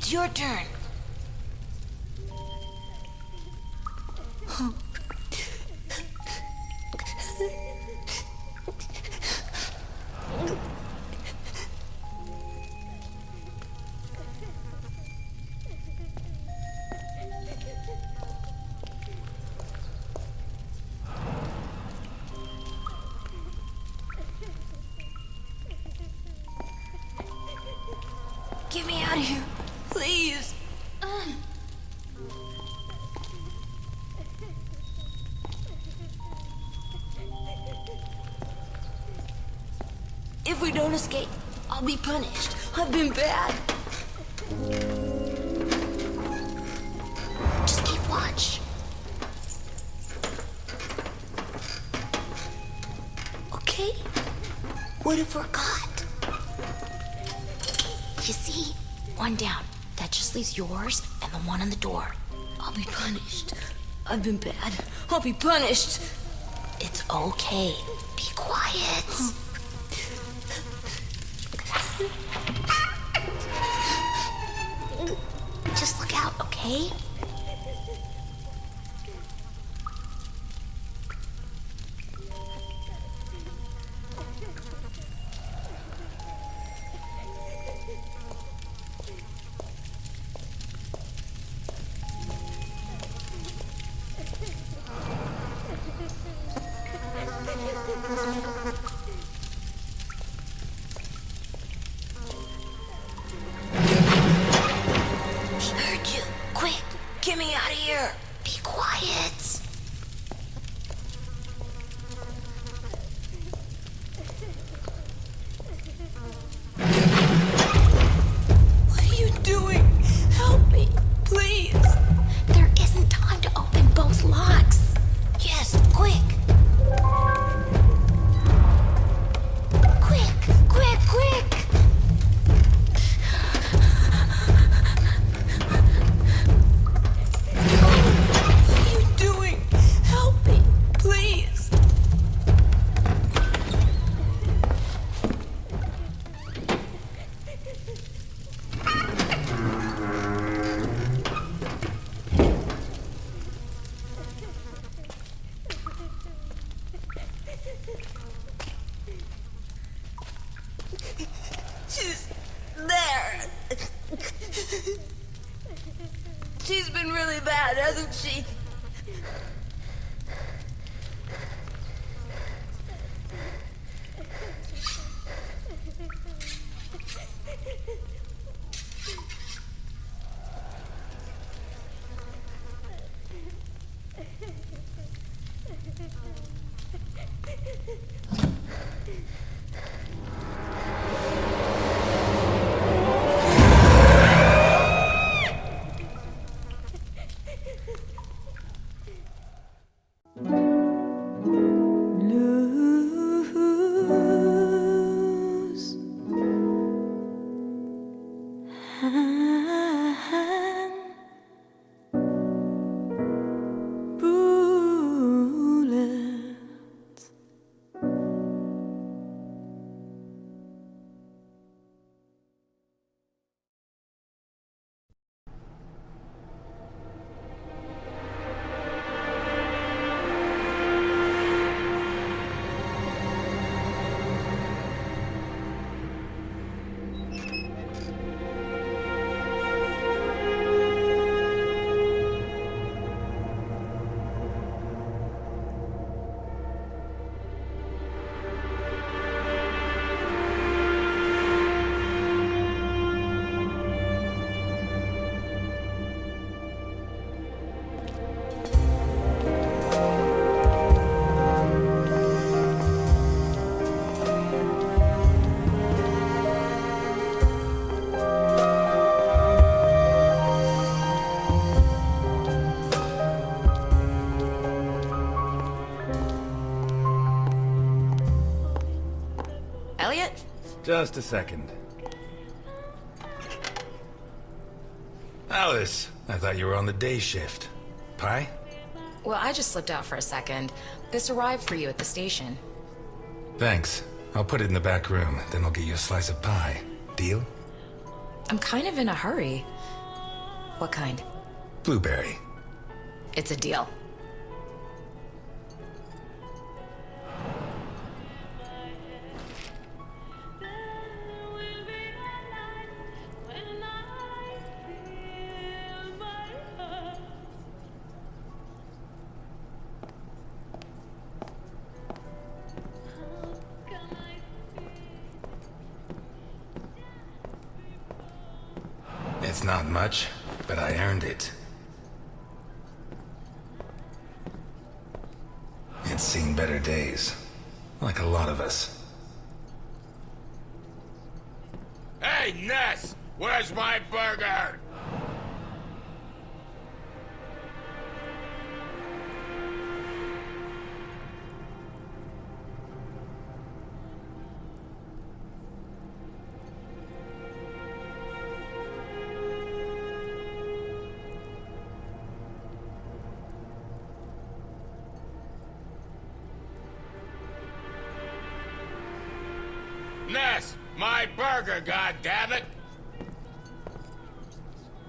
It's your turn. Get me out of here, please. If we don't escape, I'll be punished. I've been bad. Just keep watch. Okay? What if we're caught? You see? One down. That just leaves yours and the one on the door. I'll be punished. I've been bad. I'll be punished. It's okay. Be quiet. Just look out, okay? Get me out of here! Be quiet! What are you doing? Help me, please! There isn't time to open both locks. Yes, quick! Quick, quick, quick! She's there. She's been really bad, hasn't she? Just a second. Alice, I thought you were on the day shift. Pie? Well, I just slipped out for a second. This arrived for you at the station. Thanks. I'll put it in the back room, then I'll get you a slice of pie. Deal? I'm kind of in a hurry. What kind? Blueberry. It's a deal. It's not much, but I earned it. It's seen better days, like a lot of us. Hey, Ness! Where's my burger? Ness! My burger, goddammit!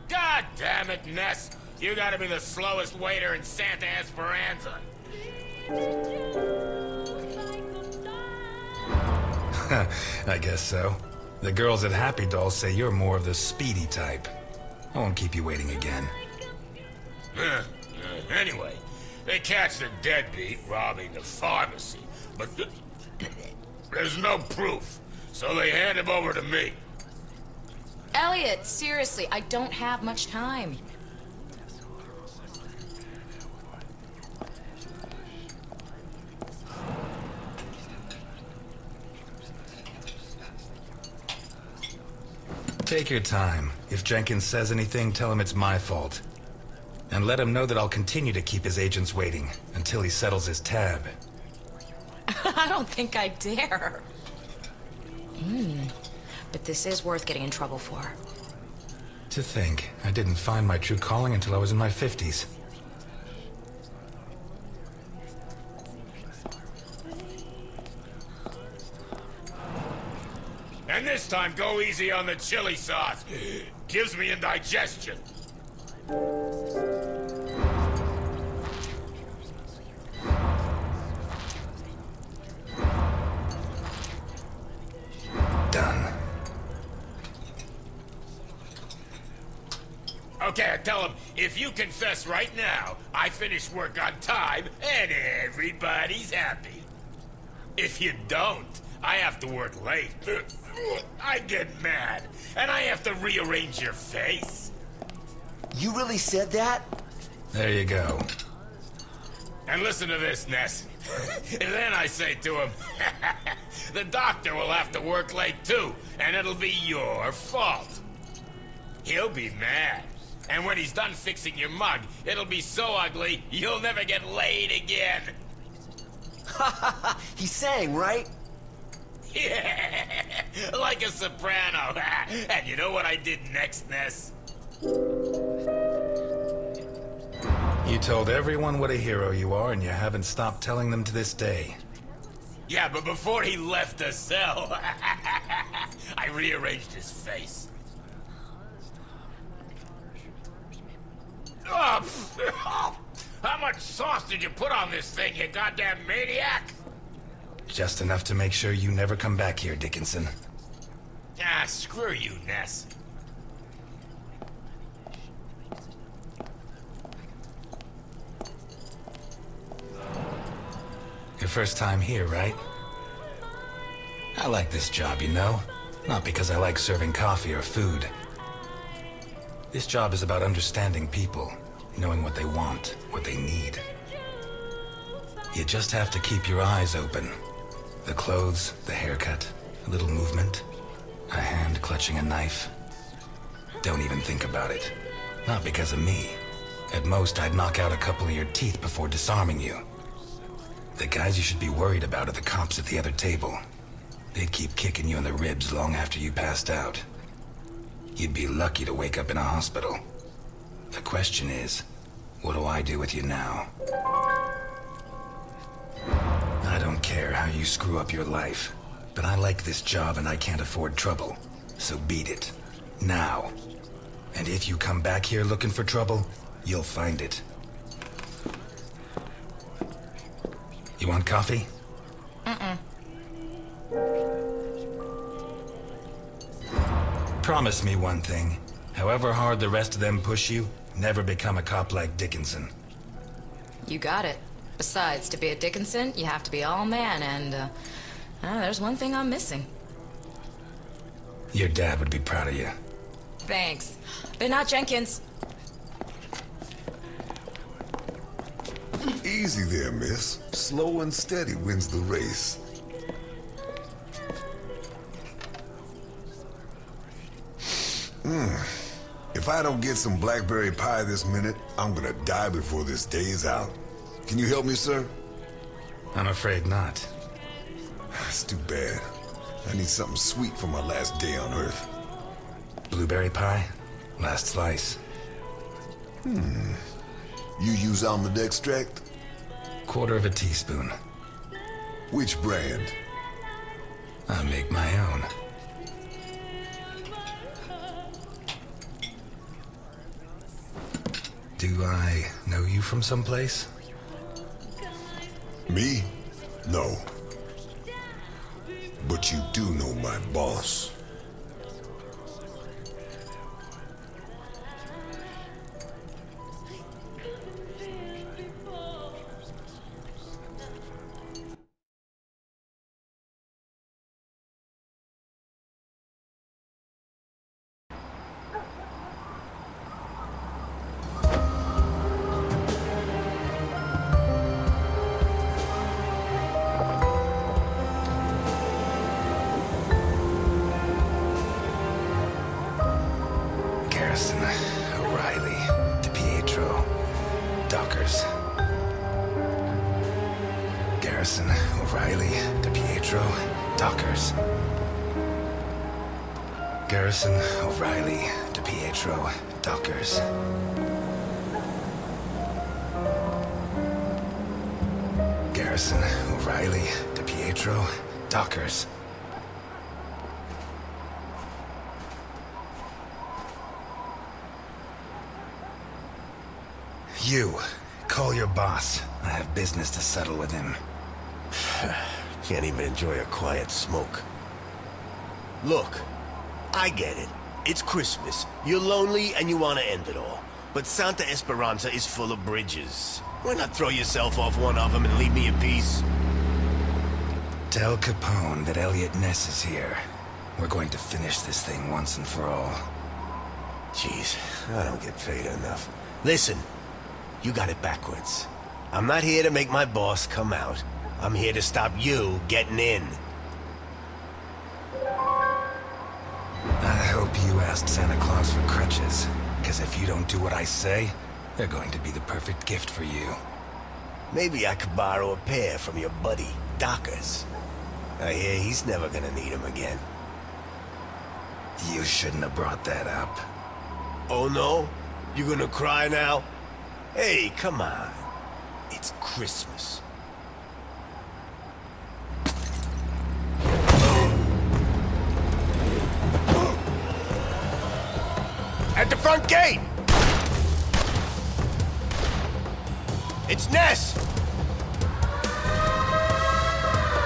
God damn it, Ness! You gotta be the slowest waiter in Santa Esperanza. I guess so. The girls at Happy Doll say you're more of the speedy type. I won't keep you waiting again. Anyway, they catch the deadbeat robbing the pharmacy, but there's no proof, so they hand him over to me. Elliot, seriously, I don't have much time. Take your time. If Jenkins says anything, tell him it's my fault. And let him know that I'll continue to keep his agents waiting until he settles his tab. I don't think I dare. But this is worth getting in trouble for. To think, I didn't find my true calling until I was in my 50s. And this time, go easy on the chili sauce. Gives me indigestion. Done. Okay, I tell him, if you confess right now, I finish work on time, and everybody's happy. If you don't, I have to work late. I get mad, and I have to rearrange your face. You really said that? There you go. And listen to this, Ness. And then I say to him, the doctor will have to work late too, and it'll be your fault. He'll be mad. And when he's done fixing your mug, it'll be so ugly, you'll never get laid again. He sang, right? Yeah, like a soprano. And you know what I did next, Ness? You told everyone what a hero you are, and you haven't stopped telling them to this day. Yeah, but before he left the cell, I rearranged his face. Oh, how much sauce did you put on this thing, you goddamn maniac? Just enough to make sure you never come back here, Dickinson. Ah, screw you, Ness. Your first time here, right? I like this job, you know? Not because I like serving coffee or food. This job is about understanding people, knowing what they want, what they need. You just have to keep your eyes open. The clothes, the haircut, a little movement, a hand clutching a knife. Don't even think about it. Not because of me. At most, I'd knock out a couple of your teeth before disarming you. The guys you should be worried about are the cops at the other table. They'd keep kicking you in the ribs long after you passed out. You'd be lucky to wake up in a hospital. The question is, what do I do with you now? I don't care how you screw up your life, but I like this job and I can't afford trouble. So beat it. Now. And if you come back here looking for trouble, you'll find it. You want coffee? Promise me one thing. However hard the rest of them push you, never become a cop like Dickinson. You got it. Besides, to be a Dickinson, you have to be all man, and, there's one thing I'm missing. Your dad would be proud of you. Thanks. But not Jenkins. Easy there, miss. Slow and steady wins the race. If I don't get some blackberry pie this minute, I'm gonna die before this day is out. Can you help me, sir? I'm afraid not. It's too bad. I need something sweet for my last day on Earth. Blueberry pie? Last slice. You use almond extract? Quarter of a teaspoon. Which brand? I make my own. Do I know you from someplace? Me? No. But you do know my boss. Garrison, O'Reilly, DePietro, Dockers. Garrison, O'Reilly, DePietro, Dockers. You, call your boss. I have business to settle with him. Can't even enjoy a quiet smoke. Look, I get it. It's Christmas. You're lonely and you want to end it all. But Santa Esperanza is full of bridges. Why not throw yourself off one of them and leave me in peace? Tell Capone that Elliot Ness is here. We're going to finish this thing once and for all. Jeez, I don't get paid enough. Listen, you got it backwards. I'm not here to make my boss come out. I'm here to stop you getting in. I hope you asked Santa Claus for crutches, because if you don't do what I say, they're going to be the perfect gift for you. Maybe I could borrow a pair from your buddy, Dockers. I hear he's never gonna need them again. You shouldn't have brought that up. Oh no? You gonna cry now? Hey, come on. It's Christmas. At the front gate! It's Ness!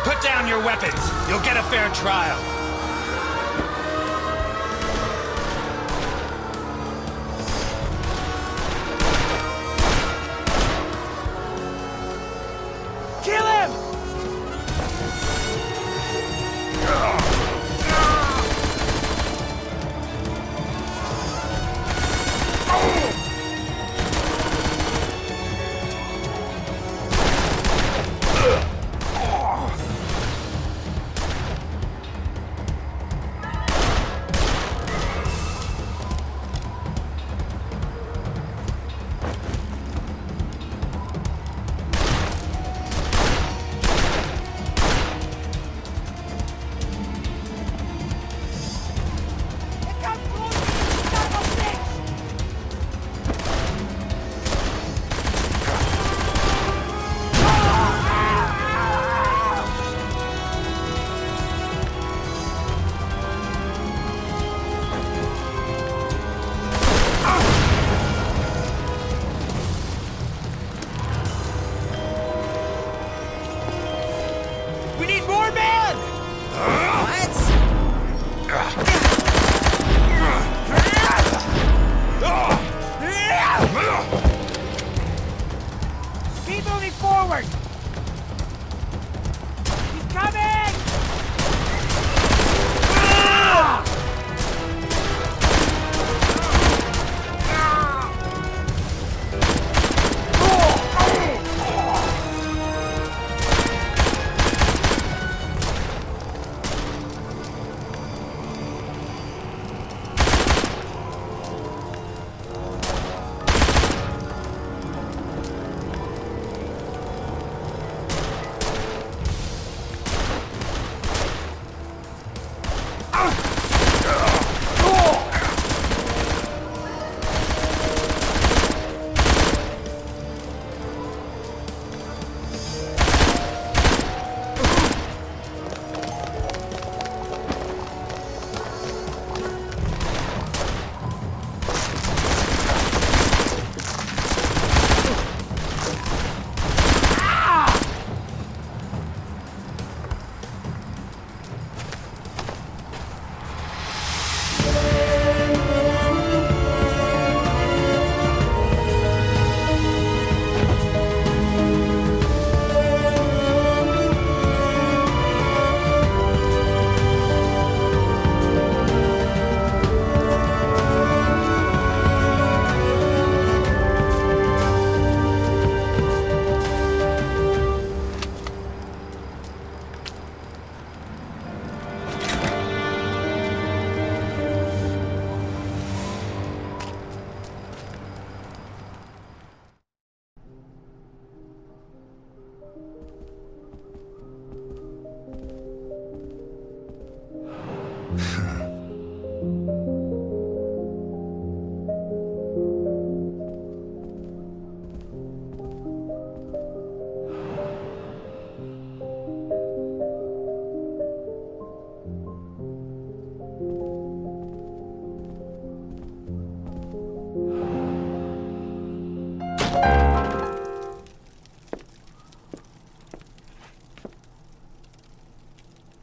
Put down your weapons! You'll get a fair trial! Kill him!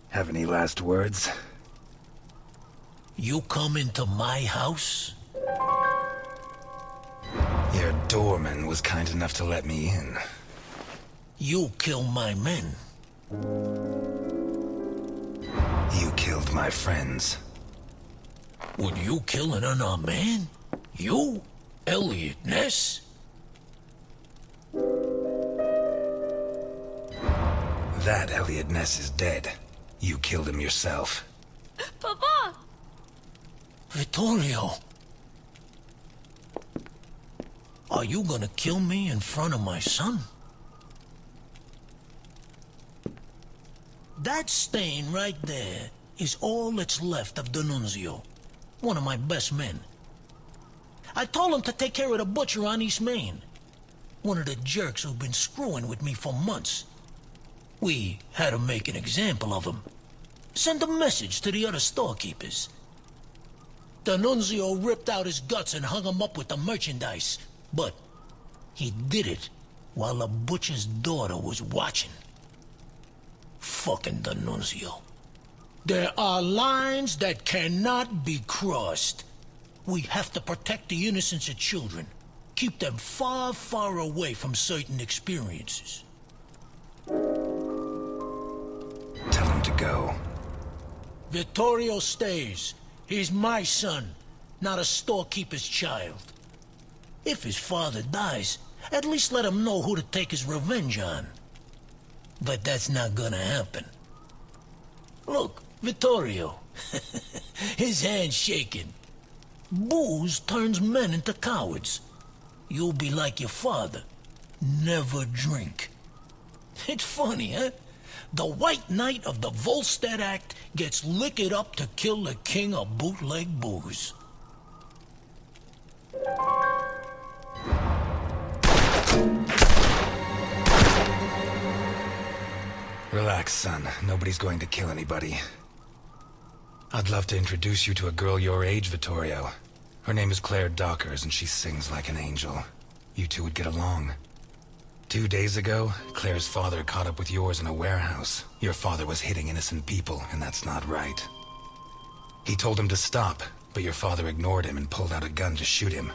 Have any last words? You come into my house? Your doorman was kind enough to let me in. You kill my men. You killed my friends. Would you kill an unarmed man? You? Elliot Ness? That Elliot Ness is dead. You killed him yourself. Papa! Vittorio. Are you gonna kill me in front of my son? That stain right there is all that's left of D'Annunzio, one of my best men. I told him to take care of the butcher on East Main, one of the jerks who've been screwing with me for months. We had to make an example of him. Send a message to the other storekeepers. D'Annunzio ripped out his guts and hung him up with the merchandise. But he did it while the butcher's daughter was watching. Fucking D'Annunzio. There are lines that cannot be crossed. We have to protect the innocence of children. Keep them far, far away from certain experiences. Tell him to go. Vittorio stays. He's my son, not a storekeeper's child. If his father dies, at least let him know who to take his revenge on. But that's not gonna happen. Look, Vittorio. His hand's shaking. Booze turns men into cowards. You'll be like your father. Never drink. It's funny, huh? The White Knight of the Volstead Act gets liquored up to kill the king of bootleg booze. Relax, son. Nobody's going to kill anybody. I'd love to introduce you to a girl your age, Vittorio. Her name is Claire Dockers, and she sings like an angel. You two would get along. 2 days ago, Claire's father caught up with yours in a warehouse. Your father was hitting innocent people, and that's not right. He told him to stop, but your father ignored him and pulled out a gun to shoot him.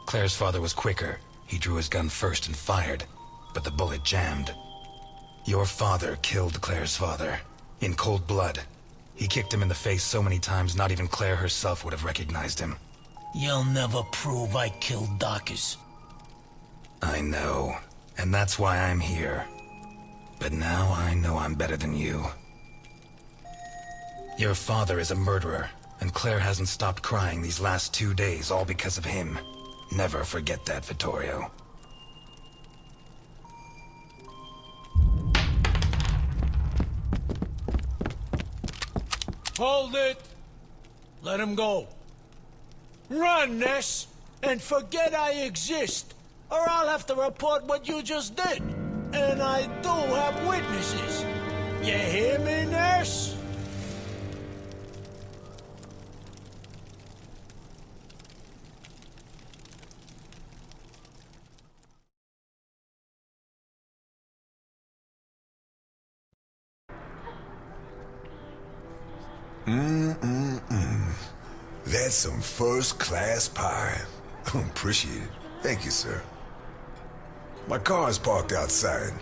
Claire's father was quicker. He drew his gun first and fired, but the bullet jammed. Your father killed Claire's father, in cold blood. He kicked him in the face so many times not even Claire herself would have recognized him. You'll never prove I killed Dockers. I know. And that's why I'm here. But now I know I'm better than you. Your father is a murderer, and Claire hasn't stopped crying these last 2 days, all because of him. Never forget that, Vittorio. Hold it! Let him go. Run, Ness, and forget I exist, or I'll have to report what you just did. And I do have witnesses. You hear me, Ness? That's some first-class pie. Appreciate it. Thank you, sir. My car is parked outside.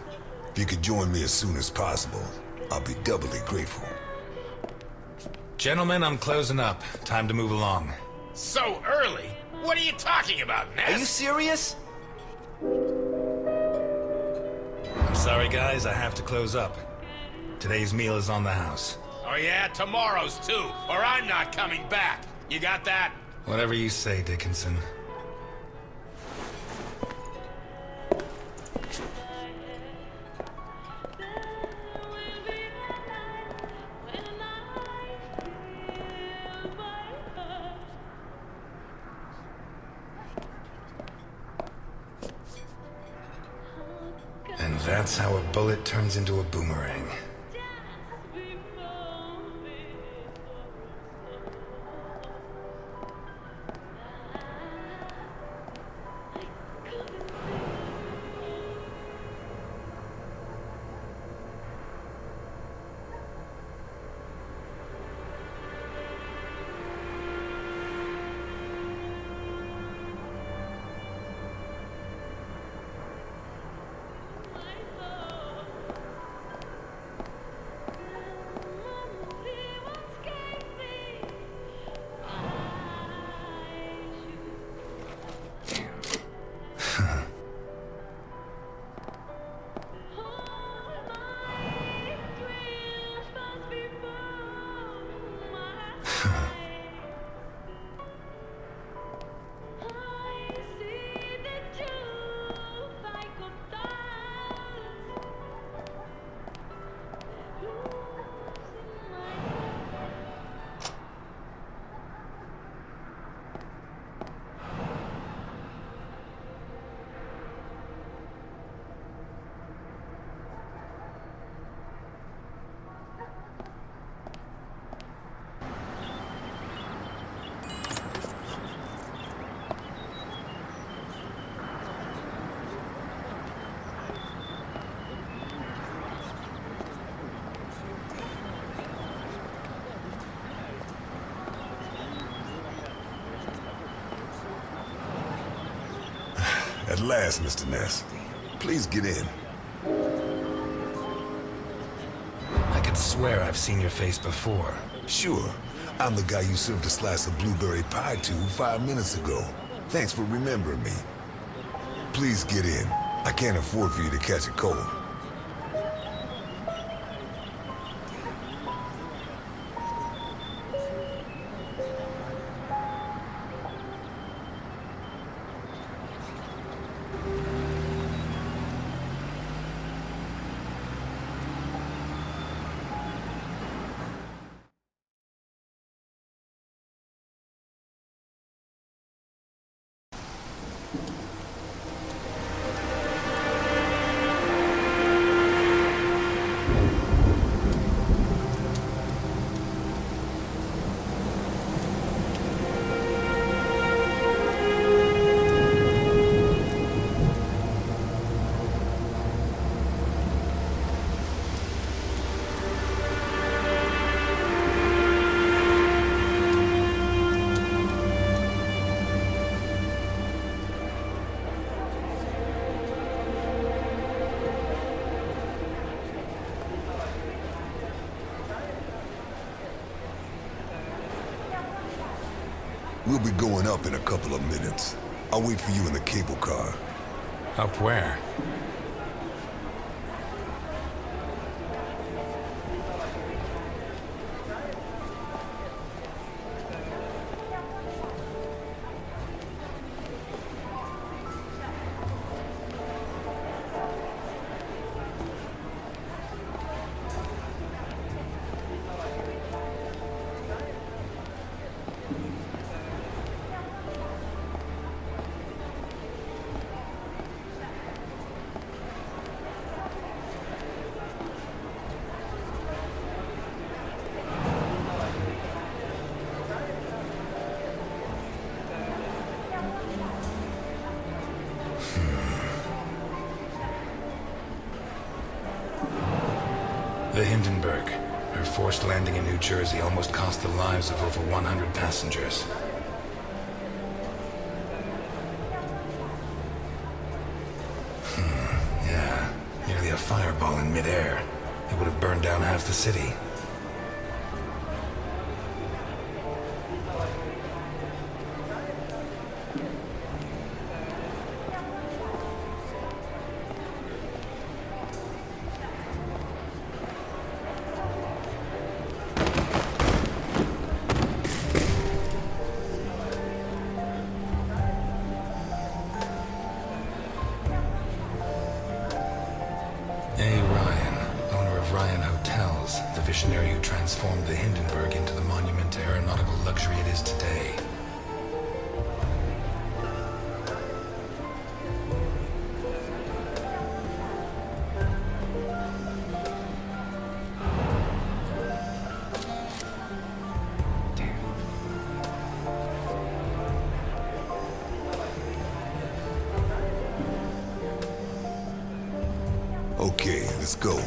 If you could join me as soon as possible, I'll be doubly grateful. Gentlemen, I'm closing up. Time to move along. So early? What are you talking about, Ness? Are you serious? I'm sorry, guys. I have to close up. Today's meal is on the house. Oh yeah, tomorrow's too, or I'm not coming back. You got that? Whatever you say, Dickinson. That's how a bullet turns into a boomerang. At last, Mr. Ness. Please get in. I could swear I've seen your face before. Sure. I'm the guy you served a slice of blueberry pie to 5 minutes ago. Thanks for remembering me. Please get in. I can't afford for you to catch a cold. We'll be going up in a couple of minutes. I'll wait for you in the cable car. Up where? The Hindenburg. Her forced landing in New Jersey almost cost the lives of over 100 passengers. Yeah, nearly a fireball in midair. It would have burned down half the city. The visionary who transformed the Hindenburg into the monument to aeronautical luxury it is today. Let's go.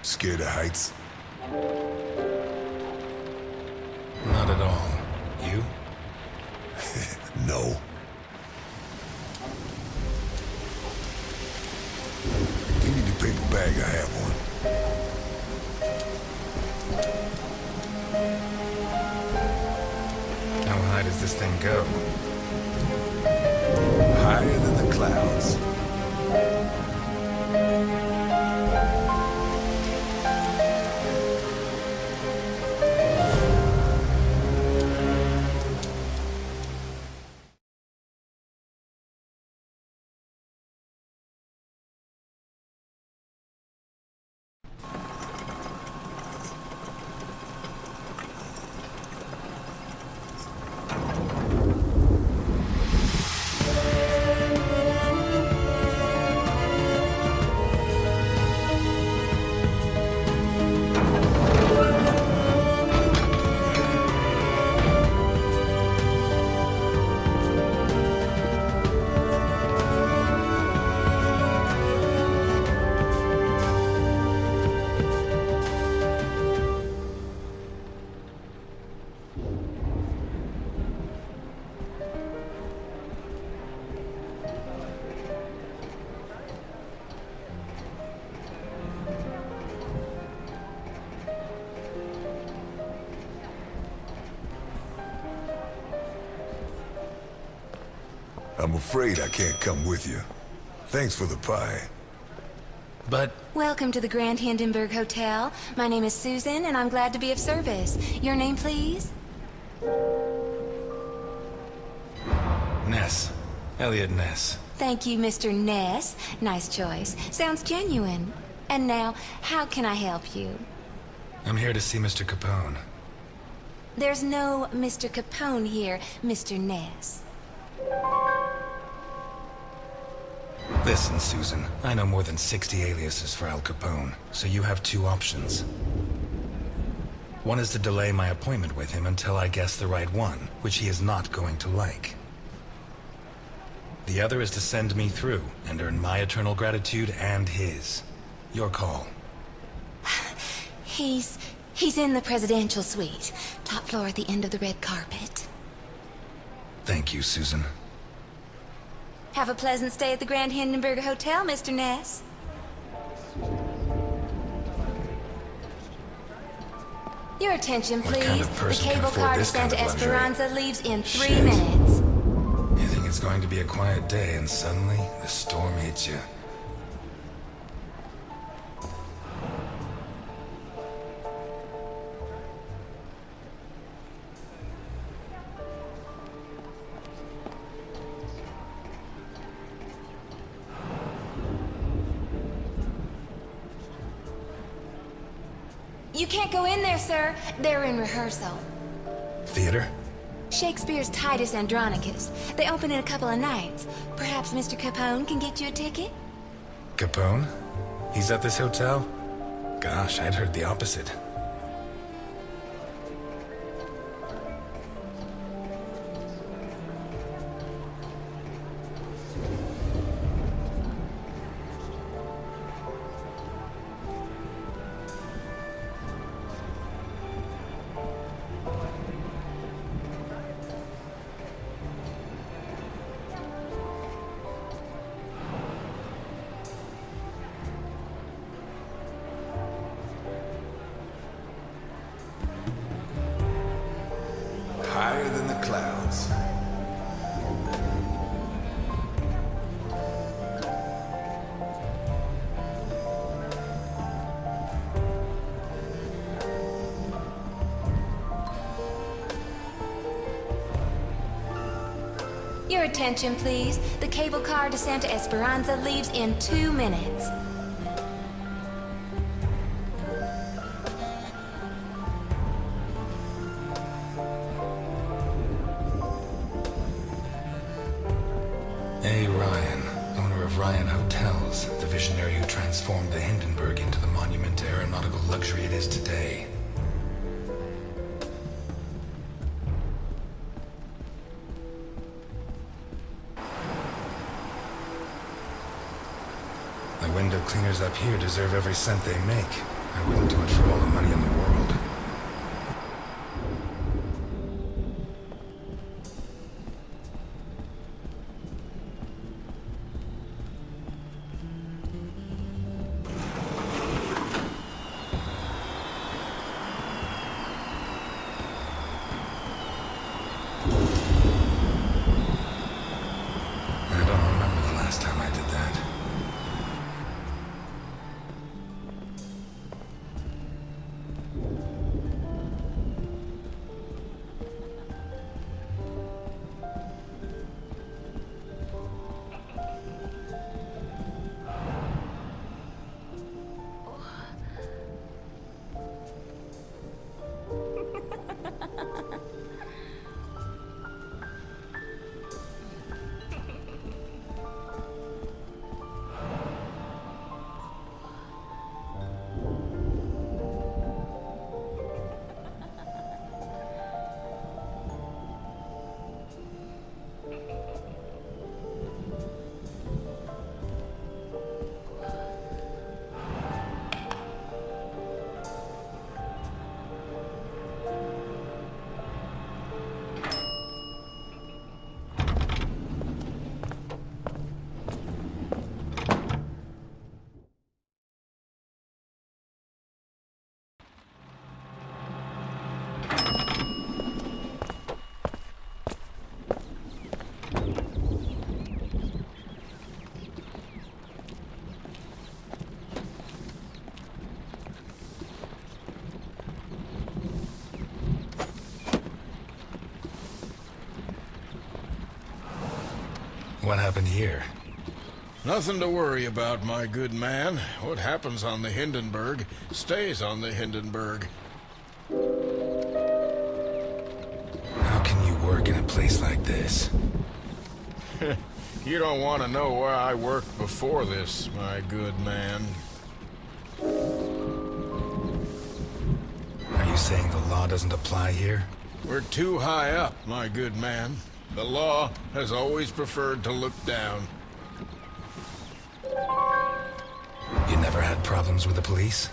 Scared of heights? Not at all. You? No. If you need a paper bag, I have one. How high does this thing go? Higher than the clouds. I'm afraid I can't come with you. Thanks for the pie. But Welcome to the Grand Hindenburg Hotel. My name is Susan, and I'm glad to be of service. Your name, please? Ness. Elliot Ness. Thank you, Mr. Ness. Nice choice. Sounds genuine. And now, how can I help you? I'm here to see Mr. Capone. There's no Mr. Capone here, Mr. Ness. Listen, Susan. I know more than 60 aliases for Al Capone, so you have two options. One is to delay my appointment with him until I guess the right one, which he is not going to like. The other is to send me through and earn my eternal gratitude and his. Your call. He's in the presidential suite. Top floor at the end of the red carpet. Thank you, Susan. Have a pleasant stay at the Grand Hindenburg Hotel, Mr. Ness. Your attention, What please. kind of The person can cable afford car to this kind Santa of luxury? Esperanza leaves in 3 Shit. minutes. You think it's going to be a quiet day, and suddenly the storm hits you. You can't go in there, sir. They're in rehearsal. Theater? Shakespeare's Titus Andronicus. They open in a couple of nights. Perhaps Mr. Capone can get you a ticket? Capone? He's at this hotel? Gosh, I'd heard the opposite. Your attention, please. The cable car to Santa Esperanza leaves in 2 minutes. A. Ryan, owner of Ryan Hotels, the visionary who transformed the Hindenburg into the monument to aeronautical luxury it is today. The window cleaners up here deserve every cent they make. I wouldn't do it for all the money in the world. I don't remember the last time I did that. What happened here? Nothing to worry about, my good man. What happens on the Hindenburg stays on the Hindenburg. How can you work in a place like this? You don't want to know where I worked before this, my good man. Are you saying the law doesn't apply here? We're too high up, my good man. The law has always preferred to look down. You never had problems with the police?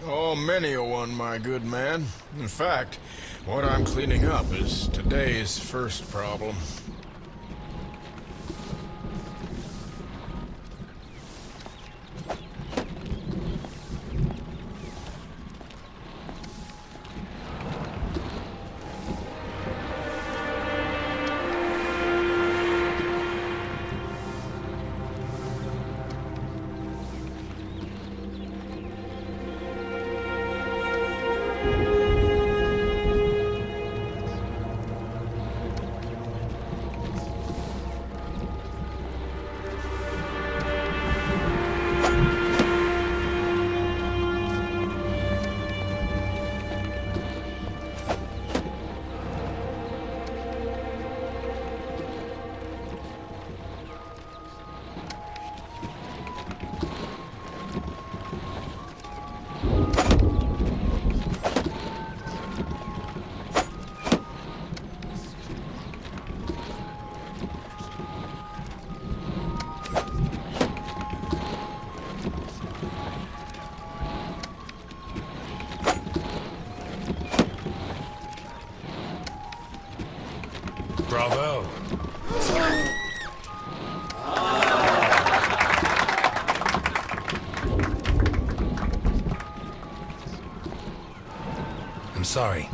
Oh, many a one, my good man. In fact, what I'm cleaning up is today's first problem. Bravo. I'm sorry.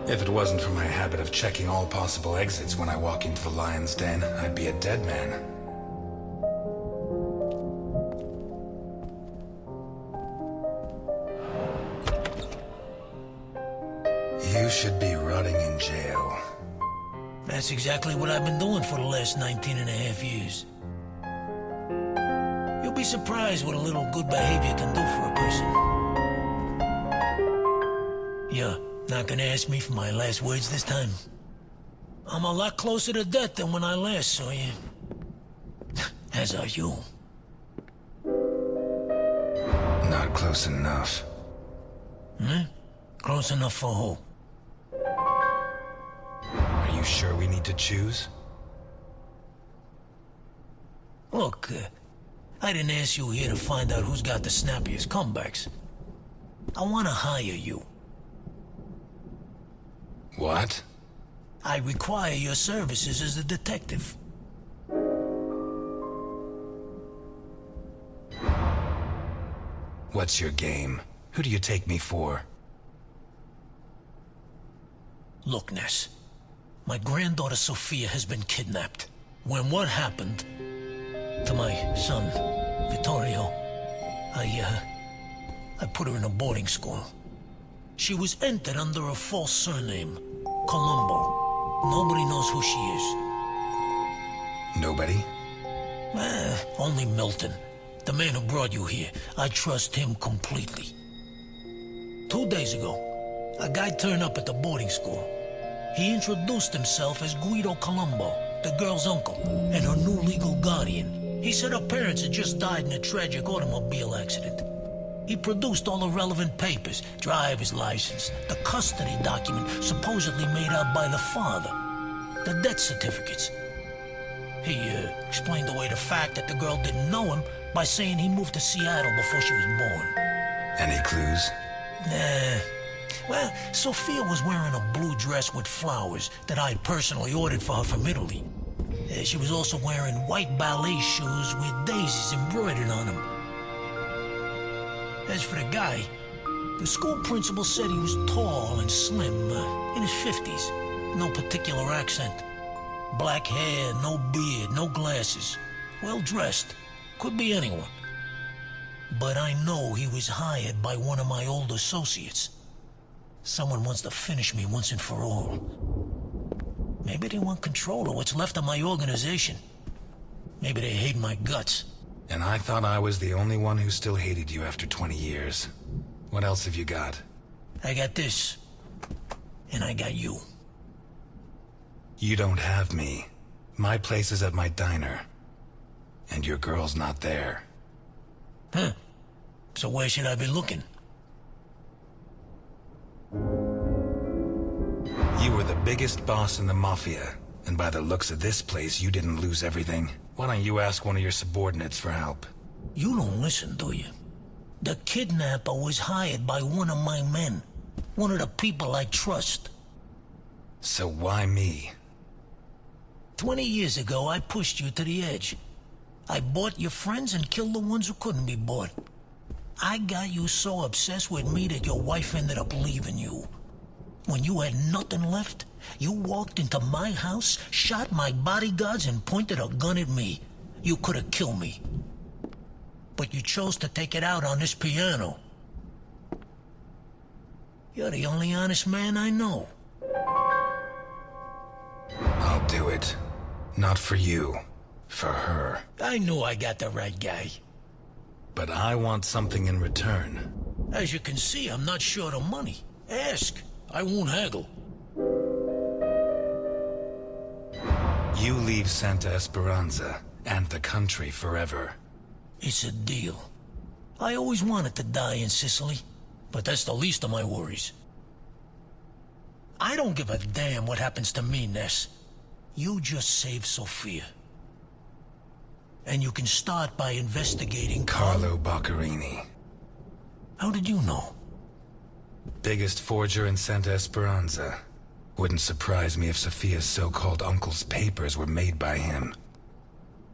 If it wasn't for my habit of checking all possible exits when I walk into the lion's den, I'd be a dead man. You should be rotting in jail. That's exactly what I've been doing for the last 19 and a half years. You'll be surprised what a little good behavior can do for a person. Yeah, not gonna ask me for my last words this time. I'm a lot closer to death than when I last saw you. As are you. Not close enough. Close enough for who? Are you sure we need to choose? Look, I didn't ask you here to find out who's got the snappiest comebacks. I want to hire you. What? I require your services as a detective. What's your game? Who do you take me for? Look, Ness. My granddaughter Sophia has been kidnapped. When what happened to my son, Vittorio, I put her in a boarding school. She was entered under a false surname, Colombo. Nobody knows who she is. Nobody? Only Milton, the man who brought you here. I trust him completely. 2 days ago, a guy turned up at the boarding school. He introduced himself as Guido Colombo, the girl's uncle, and her new legal guardian. He said her parents had just died in a tragic automobile accident. He produced all the relevant papers, driver's license, the custody document supposedly made out by the father, the death certificates. He explained away the fact that the girl didn't know him by saying he moved to Seattle before she was born. Any clues? Nah. Well, Sophia was wearing a blue dress with flowers that I personally ordered for her from Italy. She was also wearing white ballet shoes with daisies embroidered on them. As for the guy, the school principal said he was tall and slim, in his 50s. No particular accent. Black hair, no beard, no glasses. Well dressed. Could be anyone. But I know he was hired by one of my old associates. Someone wants to finish me once and for all. Maybe they want control of what's left of my organization. Maybe they hate my guts. And I thought I was the only one who still hated you after 20 years. What else have you got? I got this. And I got you. You don't have me. My place is at my diner. And your girl's not there. Huh. So where should I be looking? You were the biggest boss in the Mafia. And by the looks of this place, you didn't lose everything. Why don't you ask one of your subordinates for help? You don't listen, do you? The kidnapper was hired by one of my men. One of the people I trust. So why me? 20 years ago, I pushed you to the edge. I bought your friends and killed the ones who couldn't be bought. I got you so obsessed with me that your wife ended up leaving you. When you had nothing left, you walked into my house, shot my bodyguards, and pointed a gun at me. You could have killed me. But you chose to take it out on this piano. You're the only honest man I know. I'll do it. Not for you. For her. I knew I got the right guy. But I want something in return. As you can see, I'm not short of money. Ask. I won't haggle. You leave Santa Esperanza and the country forever. It's a deal. I always wanted to die in Sicily, but that's the least of my worries. I don't give a damn what happens to me, Ness. You just save Sophia. And you can start by investigating Carlo Boccherini. How did you know? Biggest forger in Santa Esperanza. Wouldn't surprise me if Sophia's so-called uncle's papers were made by him.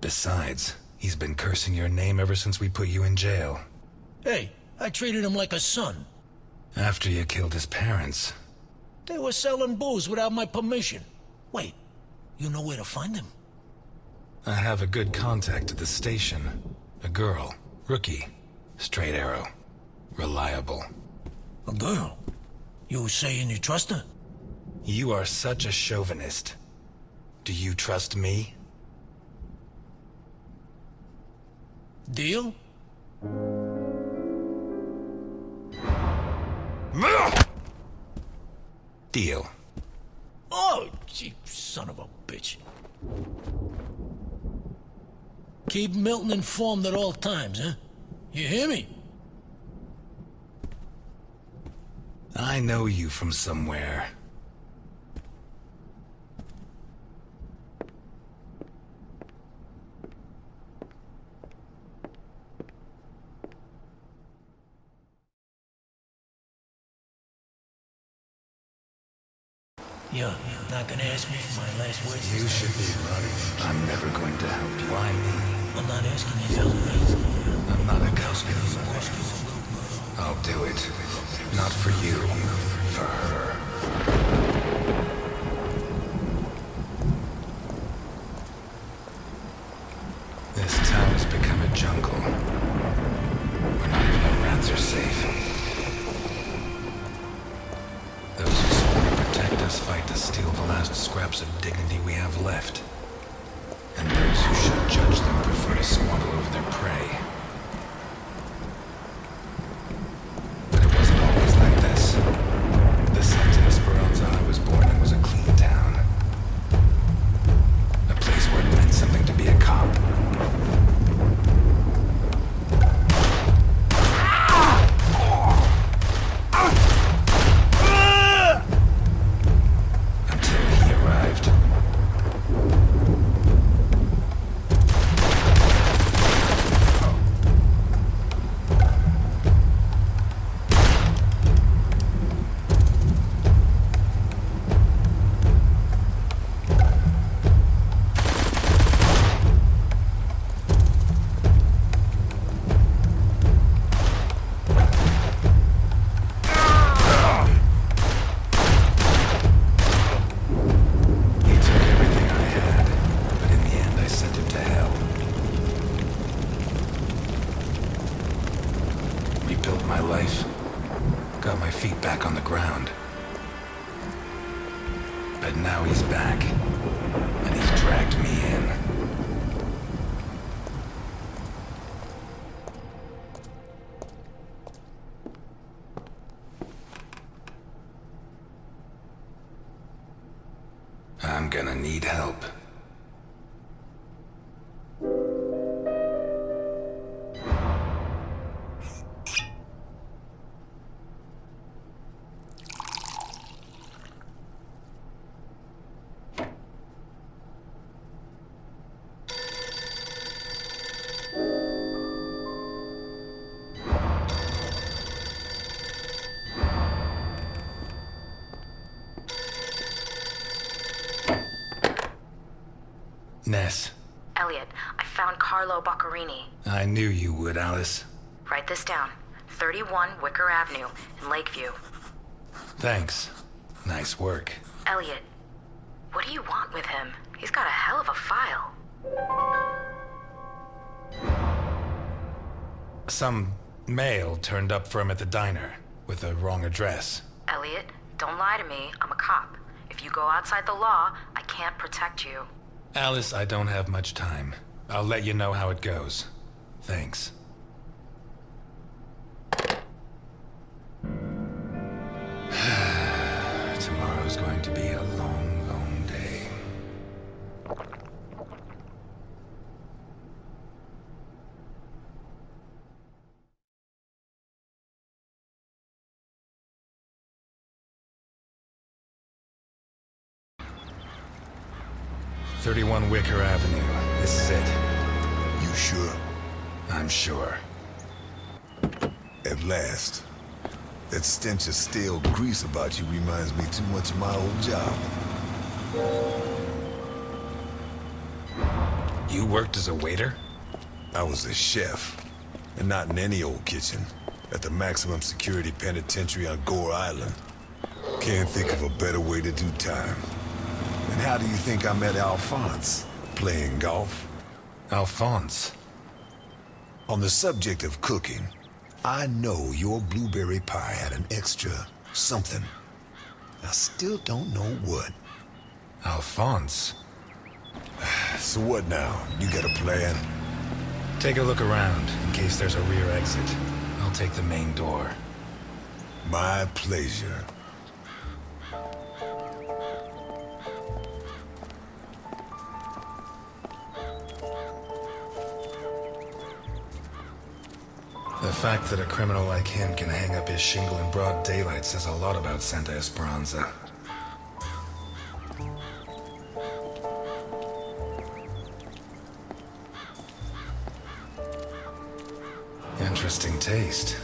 Besides, he's been cursing your name ever since we put you in jail. Hey, I treated him like a son. After you killed his parents. They were selling booze without my permission. Wait, you know where to find them? I have a good contact at the station. A girl. Rookie. Straight arrow. Reliable. A girl? You saying you trust her? You are such a chauvinist. Do you trust me? Deal? Deal. Oh, you son of a bitch. Keep Milton informed at all times, huh? You hear me? I know you from somewhere. You're not gonna ask me for my last words? You should be running. I'm never going to help you. Why me? I'm not asking you to help me. I'm not a ghost anymore. I'll do it. Not for you. For her. This town has become a jungle. Where not even the rats are safe. Those who swore to protect us fight to steal the last scraps of dignity we have left. And those who should judge them prefer to squabble over their prey. But it wasn't always like this. The Santa Esperanza I was born in was a clean town. A place where it meant something to be a cop. Until he arrived. He took everything I had, but in the end I sent him to hell. Rebuilt my life, got my feet back on the ground. But now he's back, and he's dragged me in. I'm gonna need help. Ness, Elliot, I found Carlo Boccarini. I knew you would, Alice. Write this down. 31 Wicker Avenue in Lakeview. Thanks. Nice work. Elliot, what do you want with him? He's got a hell of a file. Some mail turned up for him at the diner with the wrong address. Elliot, don't lie to me. I'm a cop. If you go outside the law, I can't protect you. Alice, I don't have much time. I'll let you know how it goes. Thanks. Tomorrow's going to be a long, long day. "31 Wicker Avenue. This is it." You sure? I'm sure. At last. That stench of stale grease about you reminds me too much of my old job. You worked as a waiter? I was a chef. And not in any old kitchen. At the maximum security penitentiary on Gore Island. Can't think of a better way to do time. And how do you think I met Alphonse? Playing golf? Alphonse? On the subject of cooking, I know your blueberry pie had an extra something. I still don't know what. Alphonse? So what now? You got a plan? Take a look around, in case there's a rear exit. I'll take the main door. My pleasure. The fact that a criminal like him can hang up his shingle in broad daylight says a lot about Santa Esperanza. Interesting taste.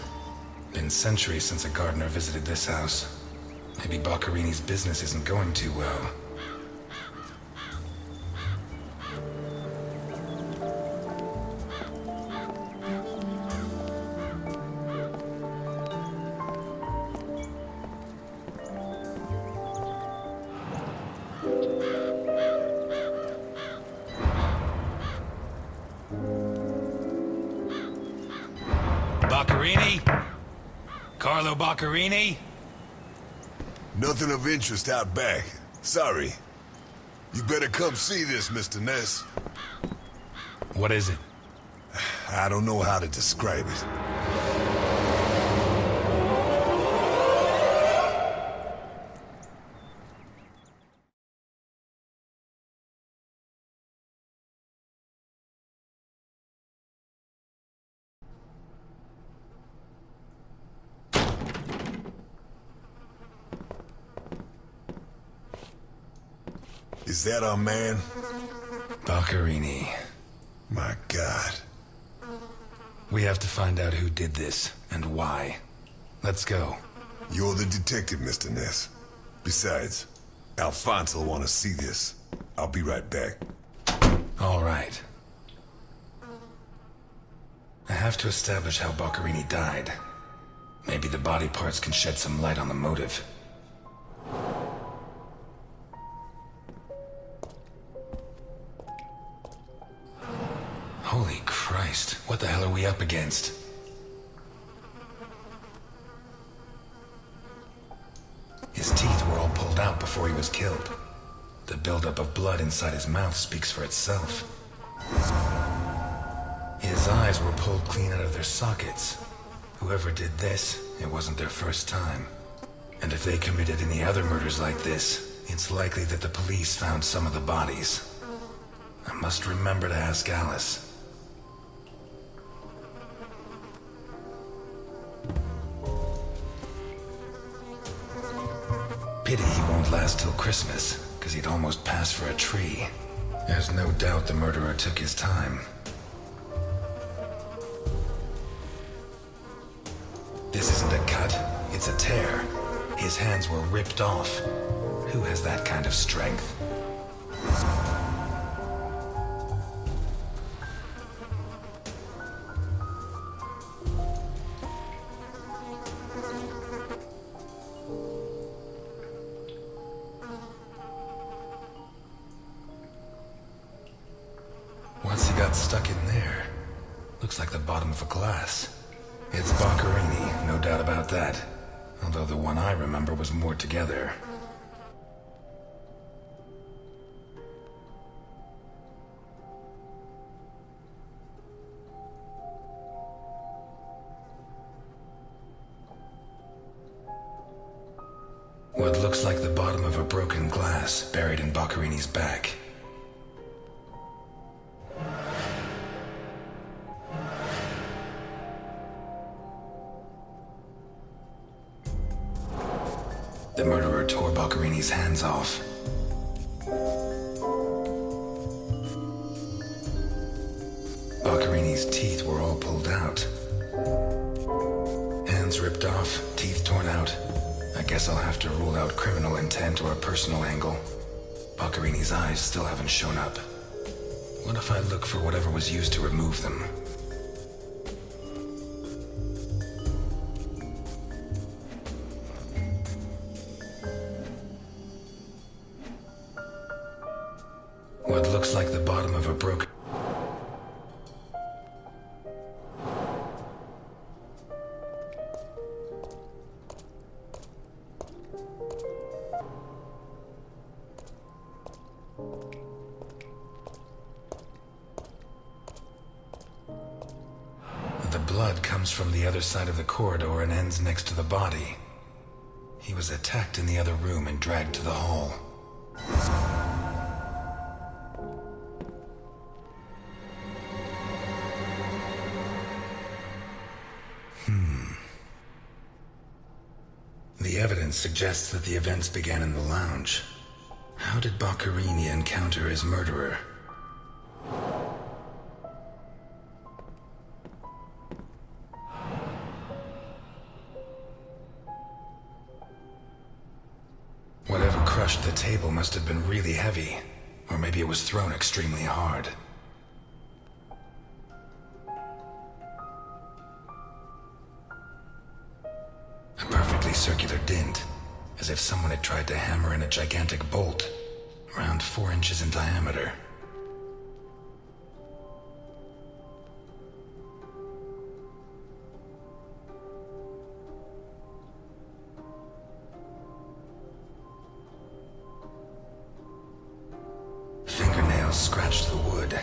Been centuries since a gardener visited this house. Maybe Boccarini's business isn't going too well. Boccarini? Carlo Boccarini? Nothing of interest out back. Sorry. You better come see this, Mr. Ness. What is it? I don't know how to describe it. Is that our man? Boccarini. My God. We have to find out who did this, and why. Let's go. You're the detective, Mr. Ness. Besides, Alphonse will want to see this. I'll be right back. All right. I have to establish how Boccarini died. Maybe the body parts can shed some light on the motive. Holy Christ, what the hell are we up against? His teeth were all pulled out before he was killed. The buildup of blood inside his mouth speaks for itself. His eyes were pulled clean out of their sockets. Whoever did this, it wasn't their first time. And if they committed any other murders like this, it's likely that the police found some of the bodies. I must remember to ask Alice. Pity he won't last till Christmas, because he'd almost pass for a tree. There's no doubt the murderer took his time. This isn't a cut, it's a tear. His hands were ripped off. Who has that kind of strength? Once he got stuck in there, looks like the bottom of a glass. It's Boccarini, no doubt about that. Although the one I remember was more together. What looks like the bottom of a broken glass buried in Boccarini's back. The murderer tore Boccarini's hands off. Boccarini's teeth were all pulled out. Hands ripped off, teeth torn out. I guess I'll have to rule out criminal intent or a personal angle. Boccarini's eyes still haven't shown up. What if I look for whatever was used to remove them? What looks like the bottom of a broken... The blood comes from the other side of the corridor and ends next to the body. He was attacked in the other room and dragged to the hall. The evidence suggests that the events began in the lounge. How did Boccarini encounter his murderer? Whatever crushed the table must have been really heavy, or maybe it was thrown extremely hard. A perfectly circular dint, as if someone had tried to hammer in a gigantic bolt, around 4 inches in diameter. Fingernails scratched the wood.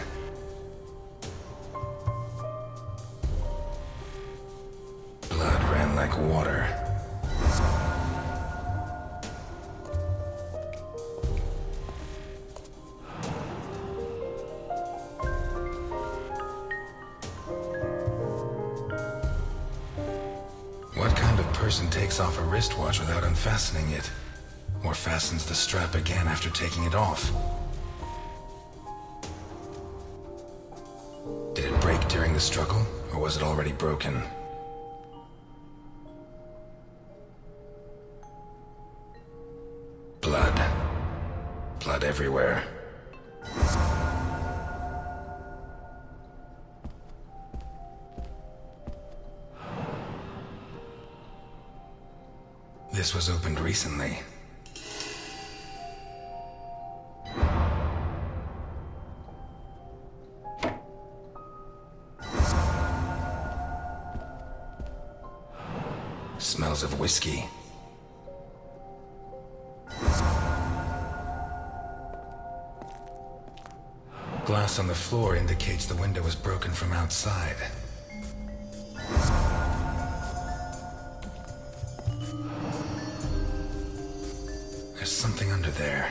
Blood ran like water. What kind of person takes off a wristwatch without unfastening it? Or fastens the strap again after taking it off? Did it break during the struggle, or was it already broken? Blood. Blood everywhere. This was opened recently. Smells of whiskey. Glass on the floor indicates the window was broken from outside. There's something under there.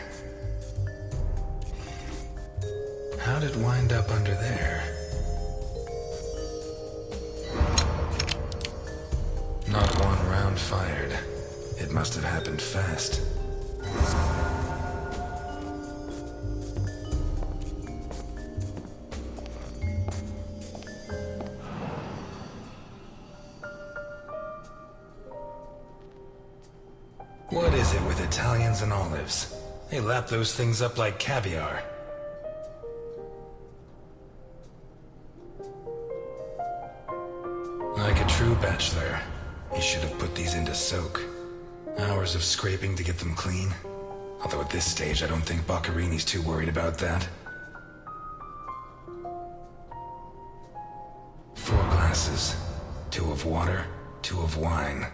How'd it wind up under there? Not one round fired. It must have happened fast. What is it with Italians and olives? They lap those things up like caviar. Like a true bachelor, he should have put these into soak. Hours of scraping to get them clean. Although at this stage, I don't think Boccarini's too worried about that. 4 glasses. 2 of water, 2 of wine.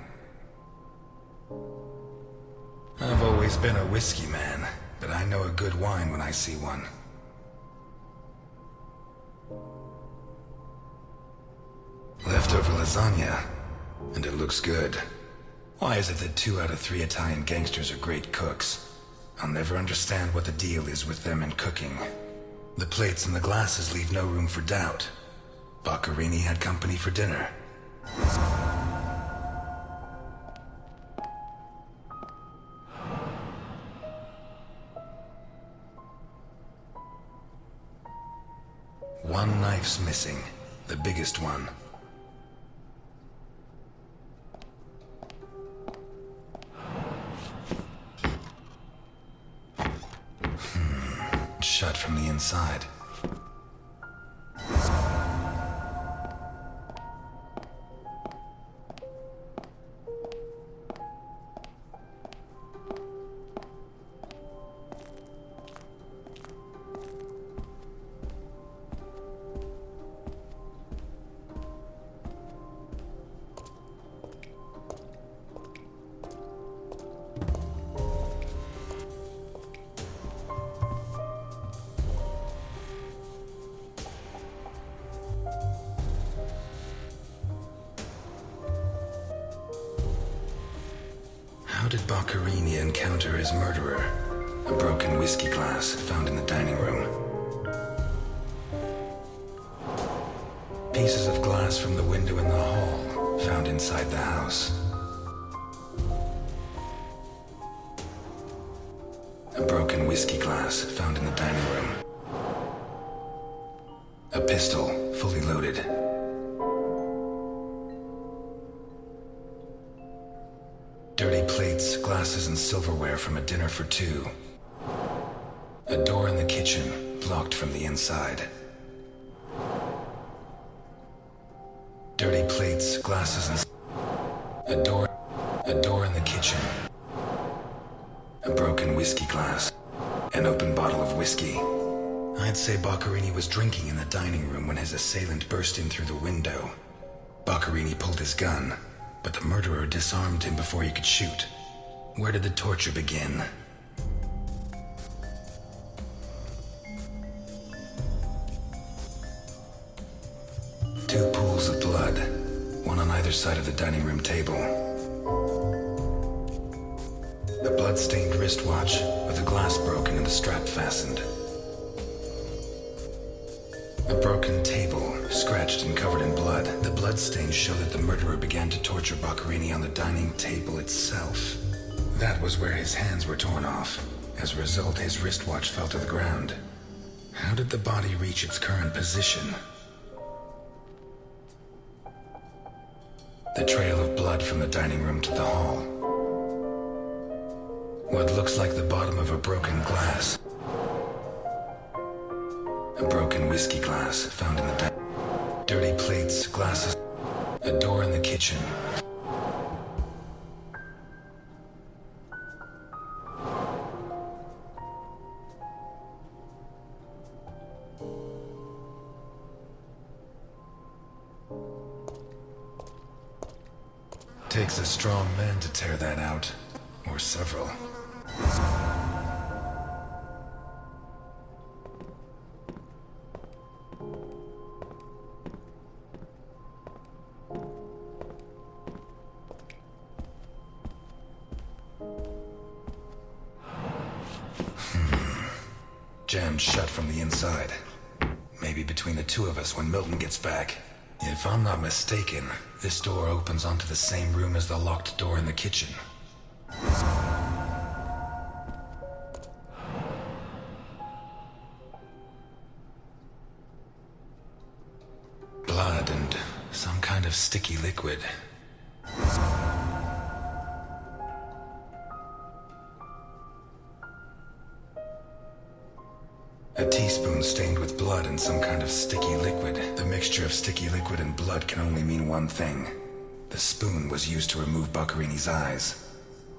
I've always been a whiskey man, but I know a good wine when I see one. Leftover lasagna, and it looks good. Why is it that 2 out of 3 Italian gangsters are great cooks? I'll never understand what the deal is with them and cooking. The plates and the glasses leave no room for doubt. Boccarini had company for dinner. One knife's missing, the biggest one. Shut from the inside. did Boccherini encounter his murderer? A broken whiskey glass found in the dining room. Pieces of glass from the window in the hall found inside the house. A broken whiskey glass found in the dining room. A pistol, fully loaded. Dirty plates, glasses, and silverware from a dinner for two. A door in the kitchen, locked from the inside. Dirty plates, glasses, and... A door in the kitchen. A broken whiskey glass. An open bottle of whiskey. I'd say Boccherini was drinking in the dining room when his assailant burst in through the window. Boccherini pulled his gun, but the murderer disarmed him before he could shoot. Where did the torture begin? Two pools of blood, one on either side of the dining room table. A blood-stained wristwatch with the glass broken and the strap fastened. A broken table, scratched and covered in blood. The bloodstains show that the murderer began to torture Boccherini on the dining table itself. That was where his hands were torn off. As a result, his wristwatch fell to the ground. How did the body reach its current position? The trail of blood from the dining room to the hall. What looks like the bottom of a broken glass. A broken whiskey glass found in the dirty plates, glasses, a door in the kitchen. Takes a strong man to tear that out, or several. Jammed shut from the inside. Maybe between the two of us when Milton gets back. If I'm not mistaken, this door opens onto the same room as the locked door in the kitchen. Blood and some kind of sticky liquid. A teaspoon stained with blood and some kind of sticky liquid. The mixture of sticky liquid and blood can only mean one thing. The spoon was used to remove Boccherini's eyes.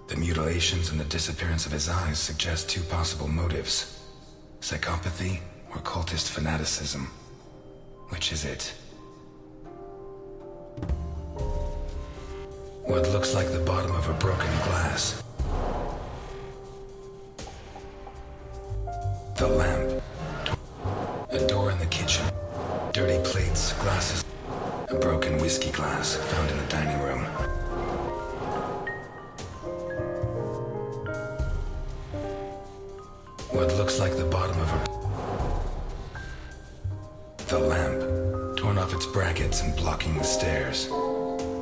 The mutilations and the disappearance of his eyes suggest two possible motives. Psychopathy or cultist fanaticism. Which is it? What looks like the bottom of a broken glass. The lamp. A door in the kitchen. Dirty plates, glasses. A broken whiskey glass found in the dining room. What looks like the bottom of the lamp, torn off its brackets and blocking the stairs.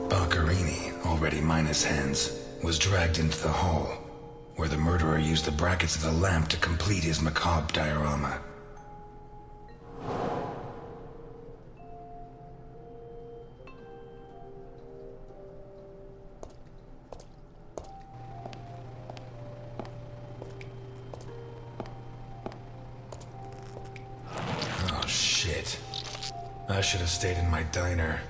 Boccherini, already minus hands, was dragged into the hall, where the murderer used the brackets of the lamp to complete his macabre diorama. Oh shit. I should have stayed in my diner.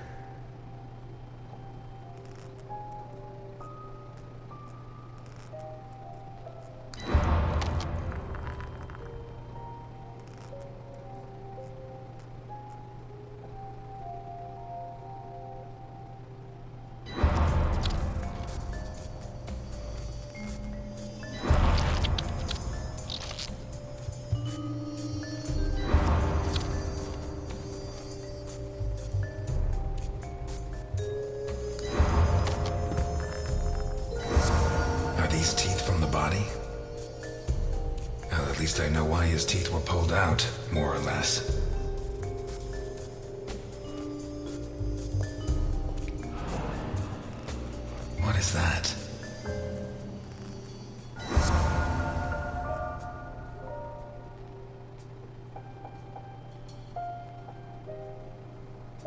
At least I know why his teeth were pulled out, more or less. What is that?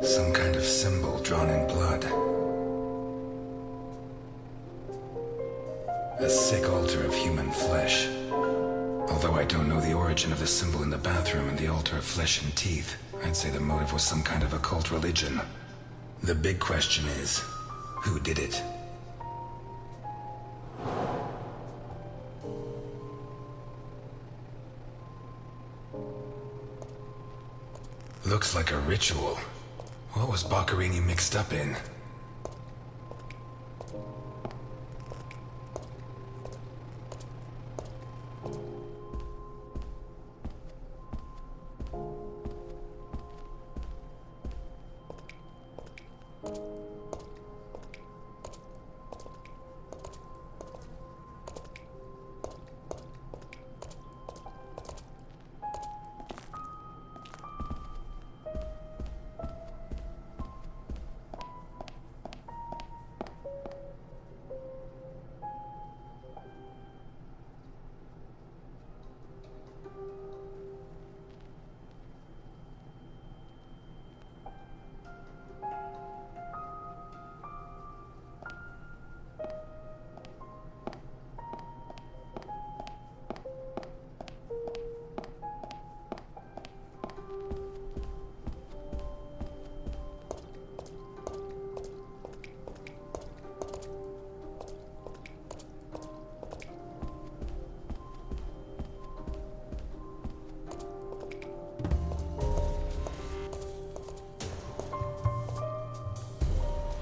Some kind of symbol drawn in blood. A sick altar of human flesh. Although I don't know the origin of the symbol in the bathroom and the altar of flesh and teeth, I'd say the motive was some kind of occult religion. The big question is, who did it? Looks like a ritual. What was Boccherini mixed up in?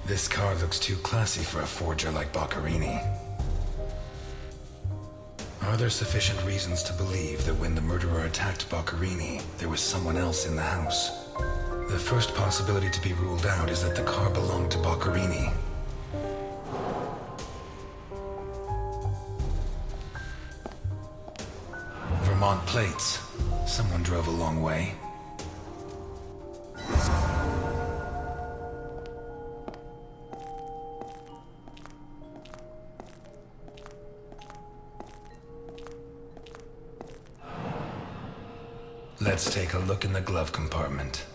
This car looks too classy for a forger like Boccherini. Are there sufficient reasons to believe that when the murderer attacked Boccherini, there was someone else in the house? The first possibility to be ruled out is that the car belonged to Boccherini. Vermont plates. Someone drove a long way. Let's take a look in the glove compartment.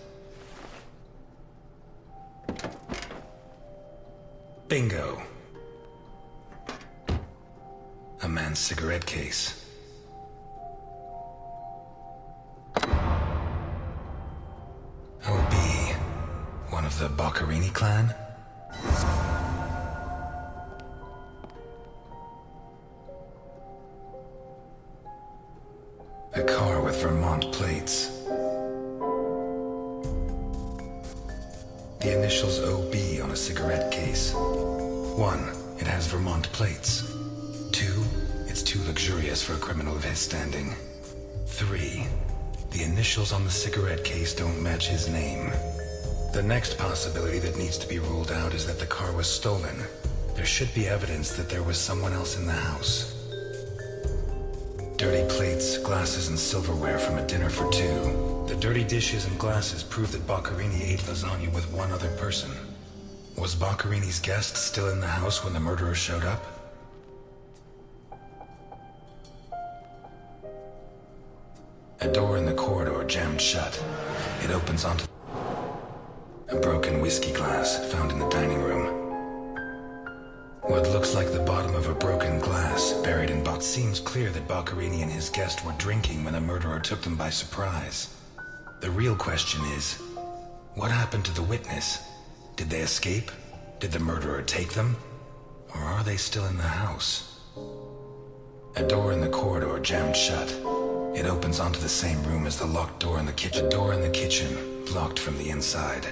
Bingo. A man's cigarette case. OB. One of the Boccherini clan? A car with Vermont plates. The initials OB on a cigarette case. 1. It has Vermont plates. 2. It's too luxurious for a criminal of his standing. 3. The initials on the cigarette case don't match his name. The next possibility that needs to be ruled out is that the car was stolen. There should be evidence that there was someone else in the house. Dirty plates, glasses, and silverware from a dinner for 2. The dirty dishes and glasses prove that Boccherini ate lasagna with one other person. Was Boccherini's guest still in the house when the murderer showed up? A door in the corridor jammed shut. It opens onto a broken whiskey glass found in the dining room. What looks like the bottom of a broken glass buried in box. Seems clear that Boccherini and his guest were drinking when the murderer took them by surprise. The real question is, what happened to the witness? Did they escape? Did the murderer take them? Or are they still in the house? A door in the corridor jammed shut. It opens onto the same room as the locked door in the kitchen. A door in the kitchen, locked from the inside.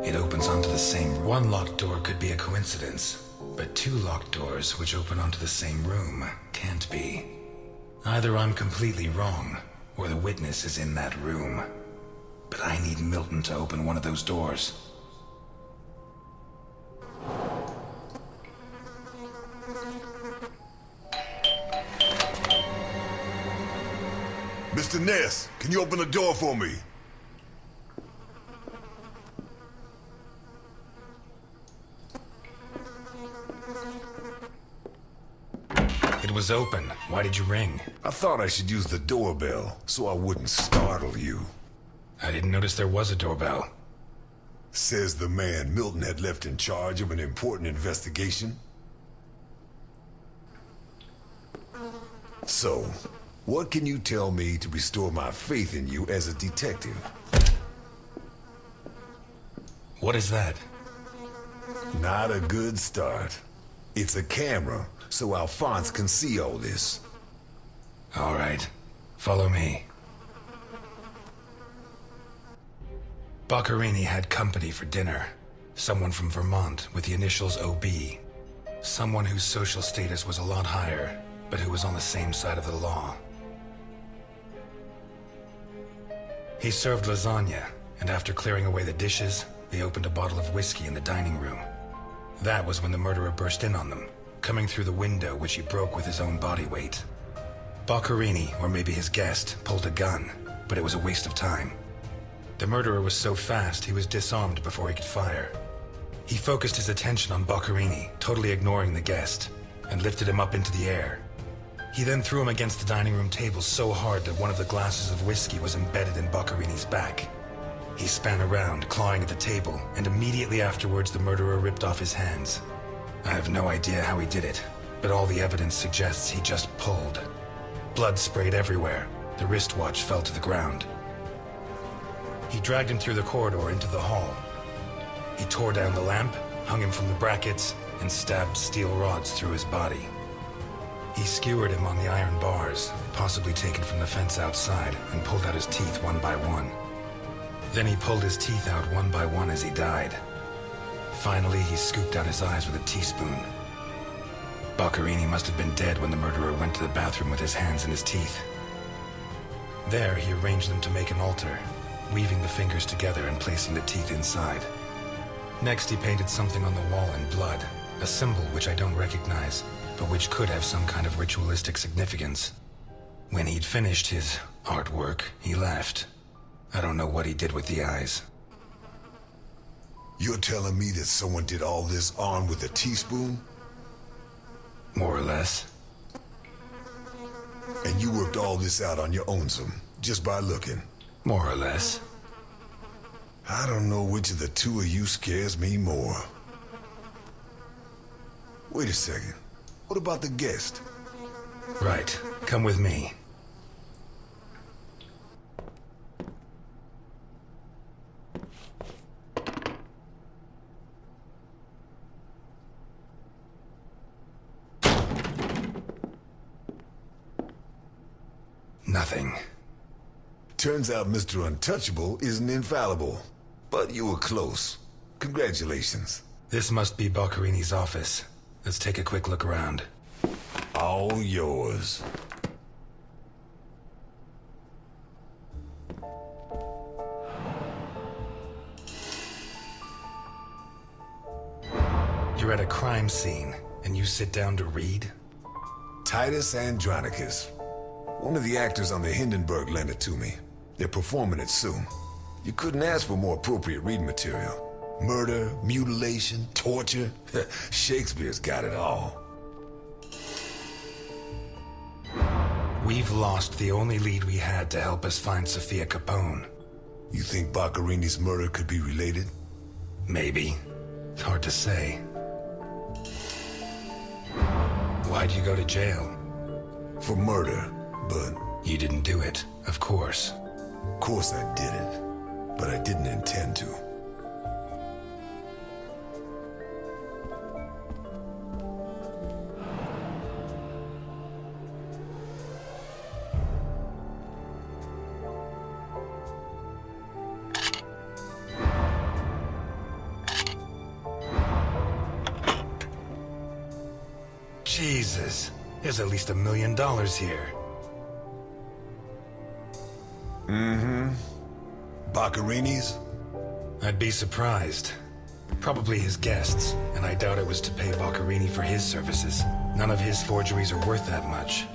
It opens onto the same room. One locked door could be a coincidence. But 2 locked doors, which open onto the same room, can't be. Either I'm completely wrong, or the witness is in that room. But I need Milton to open one of those doors. Mr. Ness, can you open the door for me? It was open. Why did you ring? I thought I should use the doorbell so I wouldn't startle you. I didn't notice there was a doorbell. Says the man Milton had left in charge of an important investigation. So, what can you tell me to restore my faith in you as a detective? What is that? Not a good start. It's a camera, so Alphonse can see all this. All right. Follow me. Boccherini had company for dinner. Someone from Vermont with the initials OB. Someone whose social status was a lot higher, but who was on the same side of the law. He served lasagna, and after clearing away the dishes, they opened a bottle of whiskey in the dining room. That was when the murderer burst in on them, coming through the window which he broke with his own body weight. Boccherini, or maybe his guest, pulled a gun, but it was a waste of time. The murderer was so fast he was disarmed before he could fire. He focused his attention on Boccherini, totally ignoring the guest, and lifted him up into the air. He then threw him against the dining room table so hard that one of the glasses of whiskey was embedded in Boccherini's back. He span around, clawing at the table, and immediately afterwards the murderer ripped off his hands. I have no idea how he did it, but all the evidence suggests he just pulled. Blood sprayed everywhere. The wristwatch fell to the ground. He dragged him through the corridor into the hall. He tore down the lamp, hung him from the brackets, and stabbed steel rods through his body. He skewered him on the iron bars, possibly taken from the fence outside, and pulled out his teeth one by one. Then he pulled his teeth out one by one as he died. Finally, he scooped out his eyes with a teaspoon. Boccherini must have been dead when the murderer went to the bathroom with his hands in his teeth. There, he arranged them to make an altar, weaving the fingers together and placing the teeth inside. Next, he painted something on the wall in blood, a symbol which I don't recognize, but which could have some kind of ritualistic significance. When he'd finished his artwork, he left. I don't know what he did with the eyes. You're telling me that someone did all this armed with a teaspoon? More or less. And you worked all this out on your own-some, just by looking? More or less. I don't know which of the two of you scares me more. Wait a second. What about the guest? Right. Come with me. Nothing. Turns out Mr. Untouchable isn't infallible. But you were close. Congratulations. This must be Boccherini's office. Let's take a quick look around. All yours. You're at a crime scene, and you sit down to read? Titus Andronicus. One of the actors on the Hindenburg lent it to me. They're performing it soon. You couldn't ask for more appropriate reading material. Murder, mutilation, torture. Shakespeare's got it all. We've lost the only lead we had to help us find Sophia Capone. You think Boccherini's murder could be related? Maybe. It's hard to say. Why'd you go to jail? For murder, but... You didn't do it, of course. Of course I didn't, but I didn't intend to. Jesus, there's at least $1 million here. Mm-hmm. Boccherini's? I'd be surprised. Probably his guests, and I doubt it was to pay Boccherini for his services. None of his forgeries are worth that much.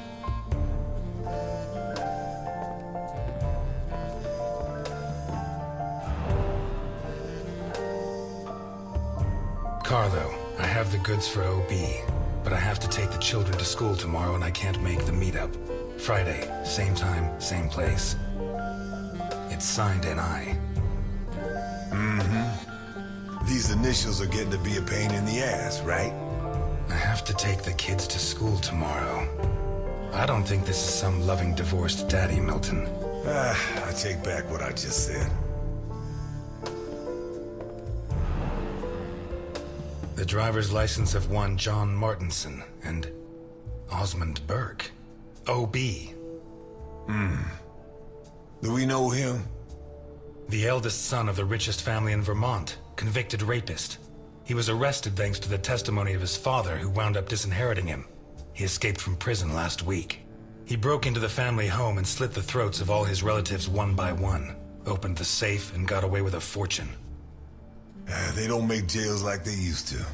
Carlo, I have the goods for OB, but I have to take the children to school tomorrow and I can't make the meetup. Friday, same time, same place. It's signed NI. These initials are getting to be a pain in the ass, right? I have to take the kids to school tomorrow. I don't think this is some loving divorced daddy, Milton. I take back what I just said. The driver's license of one John Martinson and Osmond Burke. OB. Do we know him? The eldest son of the richest family in Vermont, convicted rapist. He was arrested thanks to the testimony of his father, who wound up disinheriting him. He escaped from prison last week. He broke into the family home and slit the throats of all his relatives one by one, opened the safe, and got away with a fortune. They don't make jails like they used to.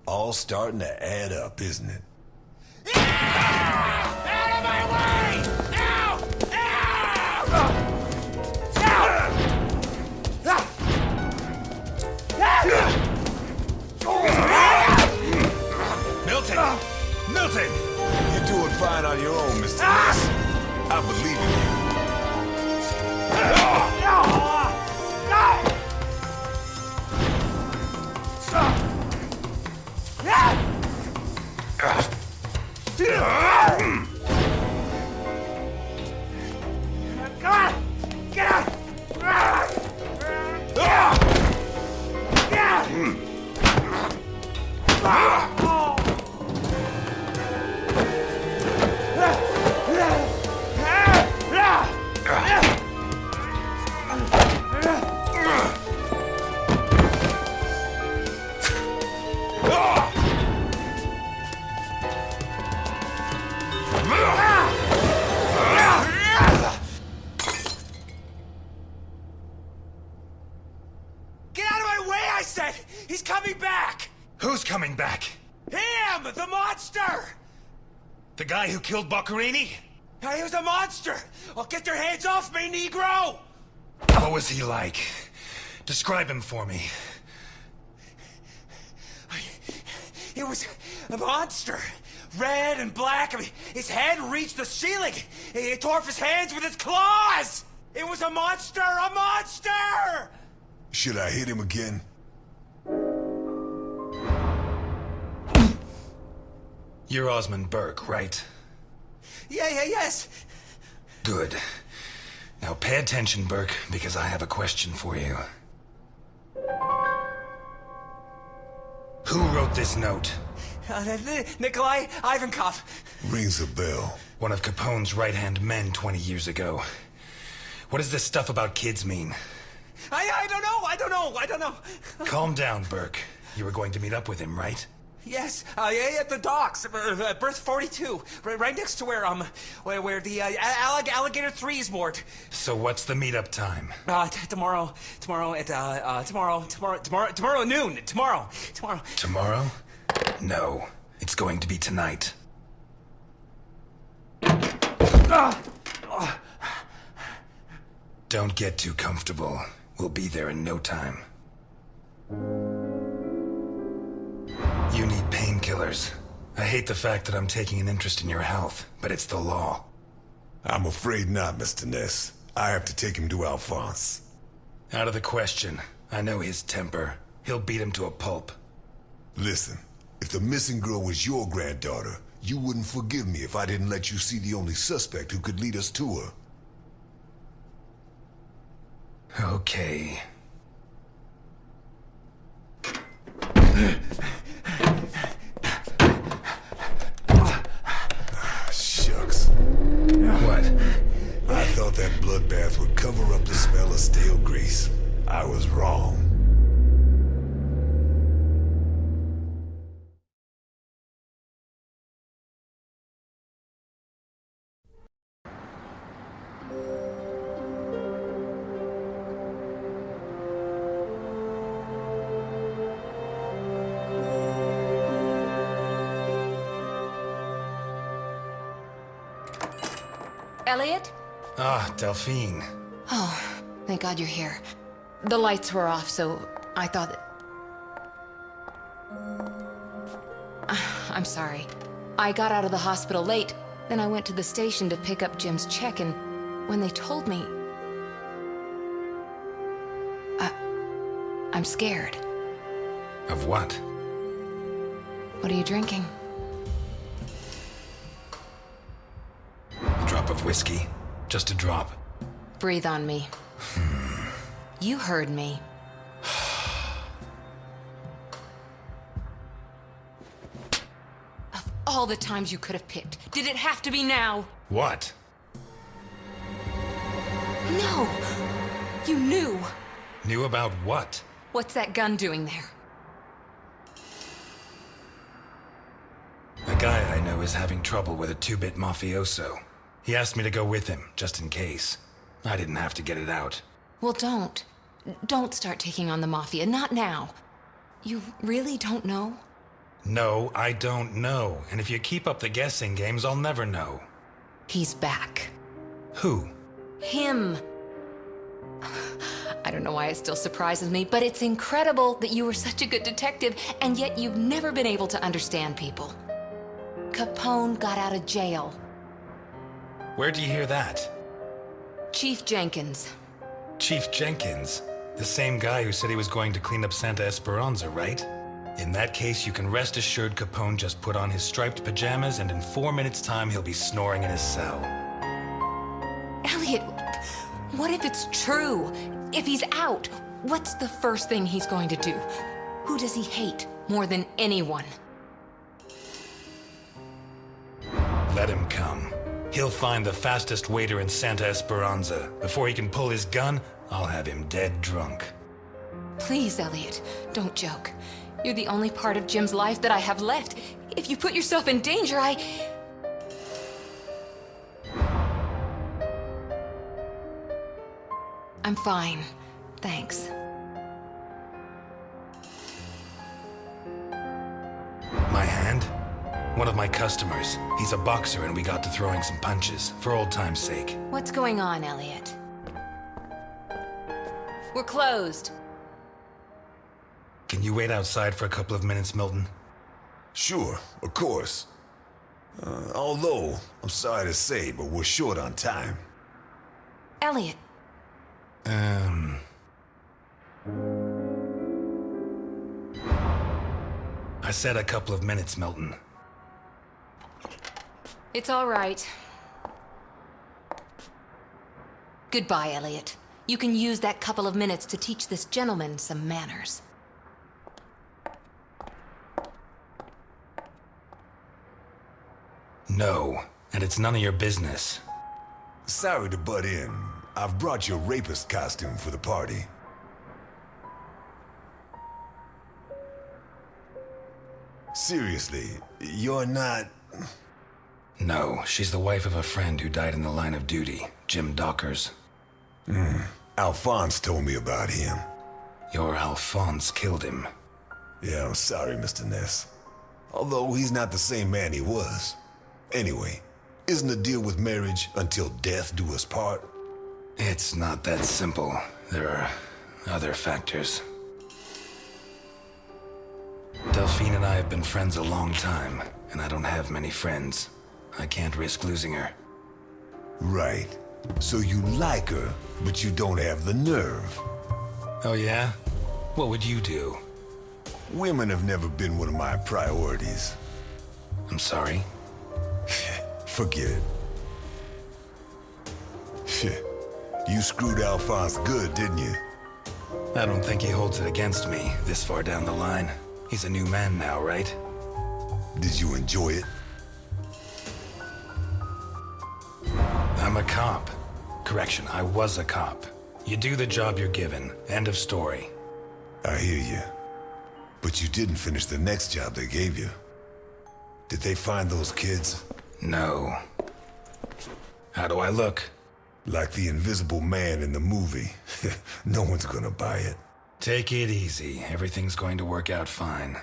All starting to add up, isn't it? Out of my way! Ow! Milton! Milton! You're doing fine on your own, Mr. Ness. I believe in you. Get out of my way, I said! He's coming back! Who's coming back? Him! The monster! The guy who killed Boccherini? He was a monster! Oh, get your hands off me, Negro! What was he like? Describe him for me. He was a monster. Red and black. I mean, his head reached the ceiling. He tore off his hands with his claws! It was a monster! A monster! Should I hit him again? You're Osmond Burke, right? Yes. Good. Now pay attention, Burke, because I have a question for you. Who wrote this note? Nikolai Ivankov. Rings a bell. One of Capone's right-hand men 20 years ago. What does this stuff about kids mean? I don't know. Calm down, Burke. You were going to meet up with him, right? Yes, at the docks, berth 42, right next to where the Alligator 3 is moored. So what's the meetup time? Tomorrow at noon. Tomorrow. Tomorrow? No. It's going to be tonight. Don't get too comfortable. We'll be there in no time. You need painkillers. I hate the fact that I'm taking an interest in your health, but it's the law. I'm afraid not, Mr. Ness. I have to take him to Alphonse. Out of the question. I know his temper. He'll beat him to a pulp. Listen, if the missing girl was your granddaughter, you wouldn't forgive me if I didn't let you see the only suspect who could lead us to her. Okay. Shucks. What? I thought that bloodbath would cover up the smell of stale grease. I was wrong. Elliot? Ah, Delphine. Oh, thank God you're here. The lights were off, so I thought that... I'm sorry. I got out of the hospital late, then I went to the station to pick up Jim's check, and when they told me... I'm scared. Of what? What are you drinking? A drop of whiskey. Just a drop. Breathe on me. You heard me. Of all the times you could have picked, did it have to be now? What? No! You knew! Knew about what? What's that gun doing there? A guy I know is having trouble with a two-bit mafioso. He asked me to go with him, just in case. I didn't have to get it out. Well, don't. Don't start taking on the Mafia, not now. You really don't know? No, I don't know. And if you keep up the guessing games, I'll never know. He's back. Who? Him. I don't know why it still surprises me, but it's incredible that you were such a good detective, and yet you've never been able to understand people. Capone got out of jail. Where'd you hear that? Chief Jenkins. Chief Jenkins? The same guy who said he was going to clean up Santa Esperanza, right? In that case, you can rest assured Capone just put on his striped pajamas, and in 4 minutes' time, he'll be snoring in his cell. Elliot, what if it's true? If he's out, what's the first thing he's going to do? Who does he hate more than anyone? Let him come. He'll find the fastest waiter in Santa Esperanza. Before he can pull his gun, I'll have him dead drunk. Please, Elliot, don't joke. You're the only part of Jim's life that I have left. If you put yourself in danger, I'm fine. Thanks. My hand? One of my customers. He's a boxer and we got to throwing some punches, for old time's sake. What's going on, Elliot? We're closed. Can you wait outside for a couple of minutes, Milton? Sure, of course. Although, I'm sorry to say, but we're short on time. Elliot. I said a couple of minutes, Milton. It's all right. Goodbye, Elliot. You can use that couple of minutes to teach this gentleman some manners. No, and it's none of your business. Sorry to butt in. I've brought your rapist costume for the party. Seriously, you're not... No, she's the wife of a friend who died in the line of duty, Jim Dockers. Alphonse told me about him. Your Alphonse killed him. Yeah, I'm sorry, Mr. Ness. Although he's not the same man he was. Anyway, isn't the deal with marriage until death do us part? It's not that simple. There are other factors. Delphine and I have been friends a long time, and I don't have many friends. I can't risk losing her. Right. So you like her, but you don't have the nerve. Oh yeah? What would you do? Women have never been one of my priorities. I'm sorry? Forget it. You screwed Alphonse good, didn't you? I don't think he holds it against me this far down the line. He's a new man now, right? Did you enjoy it? I'm a cop. Correction, I was a cop. You do the job you're given. End of story. I hear you. But you didn't finish the next job they gave you. Did they find those kids? No. How do I look? Like the invisible man in the movie. No one's gonna buy it. Take it easy. Everything's going to work out fine.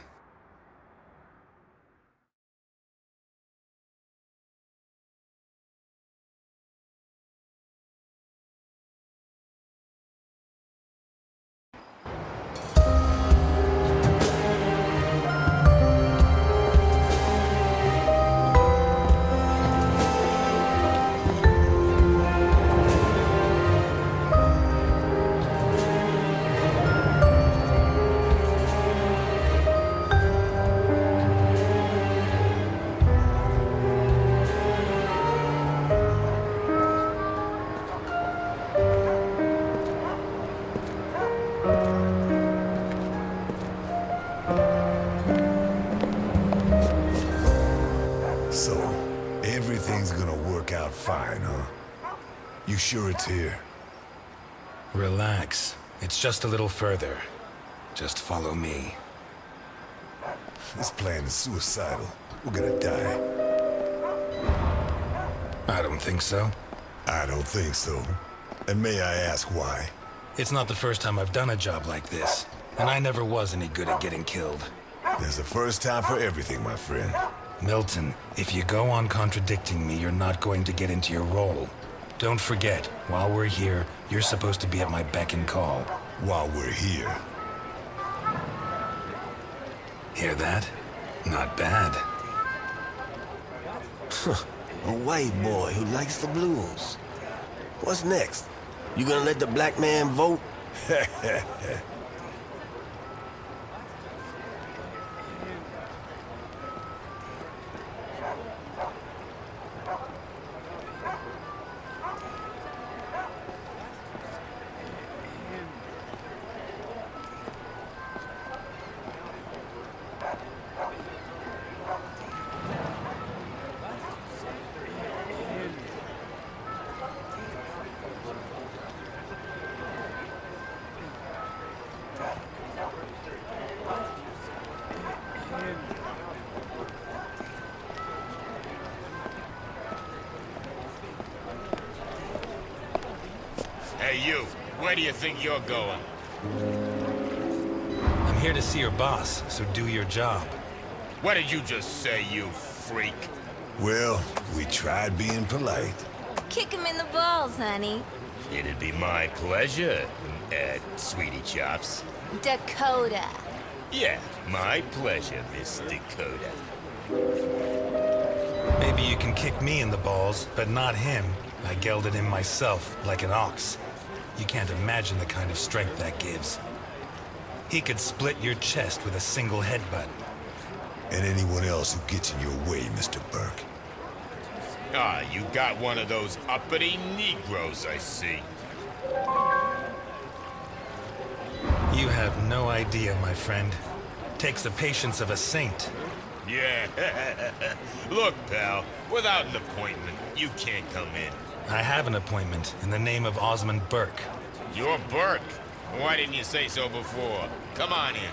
Everything's gonna work out fine, huh? You sure it's here? Relax. It's just a little further. Just follow me. This plan is suicidal. We're gonna die. I don't think so. I don't think so. And may I ask why? It's not the first time I've done a job like this, and I never was any good at getting killed. There's a first time for everything, my friend. Milton, if you go on contradicting me, you're not going to get into your role. Don't forget, while we're here, you're supposed to be at my beck and call. While we're here. Hear that? Not bad. A white boy who likes the blues. What's next? You gonna let the black man vote? Hey, you. Where do you think you're going? I'm here to see your boss, so do your job. What did you just say, you freak? Well, we tried being polite. Kick him in the balls, honey. It'd be my pleasure, Sweetie Chops. Dakota. Yeah, my pleasure, Miss Dakota. Maybe you can kick me in the balls, but not him. I gelded him myself, like an ox. You can't imagine the kind of strength that gives. He could split your chest with a single headbutt. And anyone else who gets in your way, Mr. Burke. Ah, you got one of those uppity Negroes, I see. You have no idea, my friend. Takes the patience of a saint. Yeah. Look, pal, without an appointment, you can't come in. I have an appointment in the name of Osmond Burke. You're Burke. Why didn't you say so before? Come on in.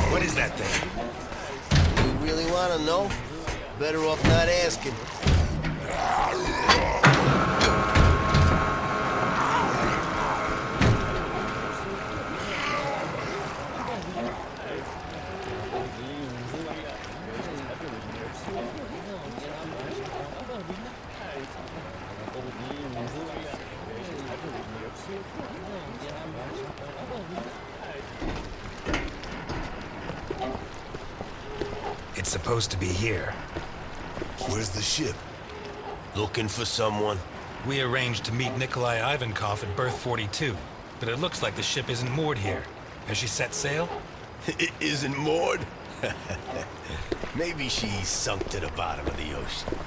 What is that thing? You really wanna know? Better off not asking. It's supposed to be here. Where's the ship? Looking for someone? We arranged to meet Nikolai Ivankov at berth 42, but it looks like the ship isn't moored here. Has she set sail? It isn't moored? Maybe she's sunk to the bottom of the ocean.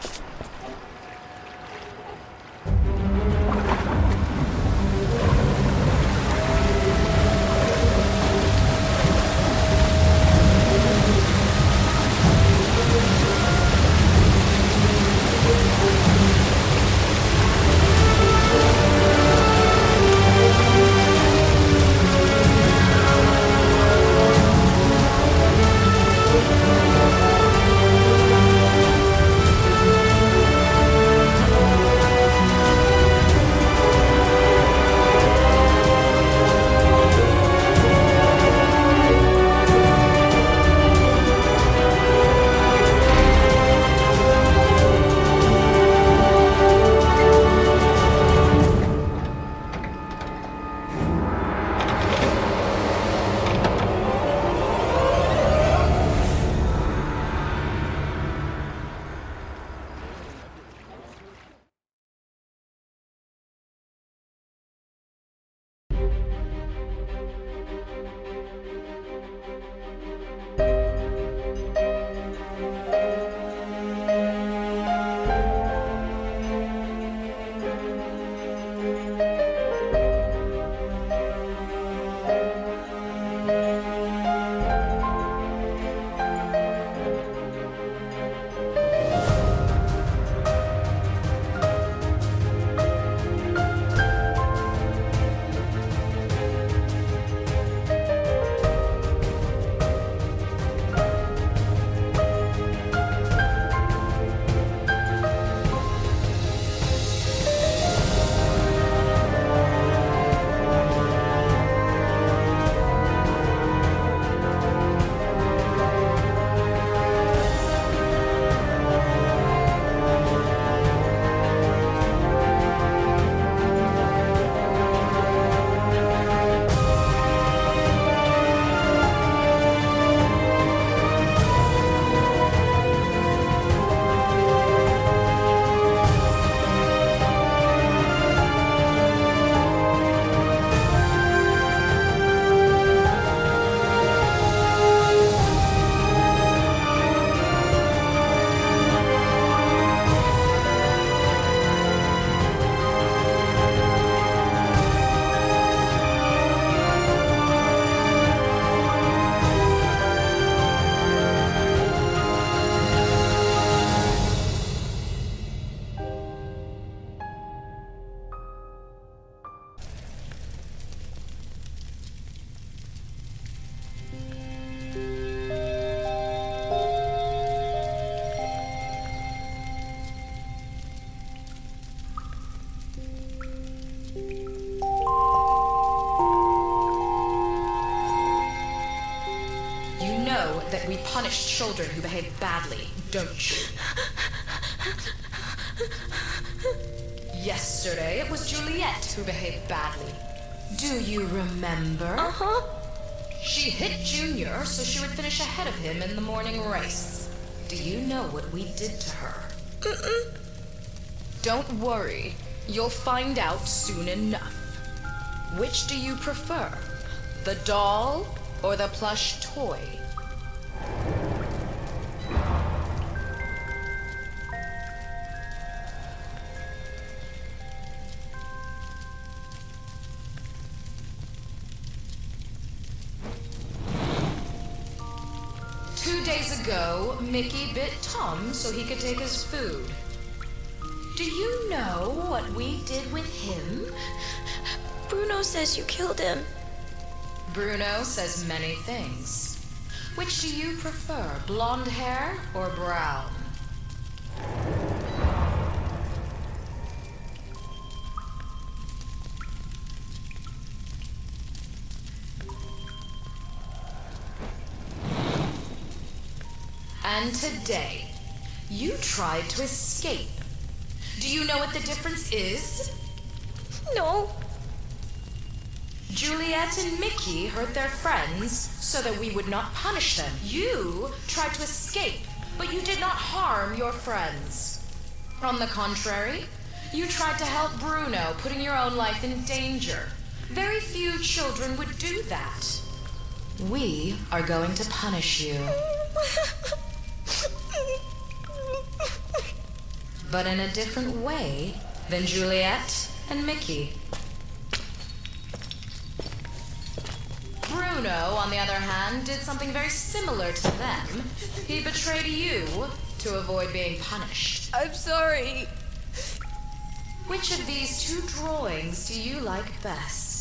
children who behave badly, don't you? Yesterday, it was Juliet who behaved badly. Do you remember? Uh-huh. She hit Junior so she would finish ahead of him in the morning race. Do you know what we did to her? Mm-mm. Don't worry. You'll find out soon enough. Which do you prefer? The doll or the plush toy? Ago, Mickey bit Tom so he could take his food. Do you know what we did with him? Bruno says you killed him. Bruno says many things. Which do you prefer, blonde hair or brown? And today, you tried to escape. Do you know what the difference is? No. Juliet and Mickey hurt their friends so that we would not punish them. You tried to escape, but you did not harm your friends. On the contrary, you tried to help Bruno, putting your own life in danger. Very few children would do that. We are going to punish you. But in a different way than Juliet and Mickey. Bruno, on the other hand, did something very similar to them. He betrayed you to avoid being punished. I'm sorry. Which of these two drawings do you like best?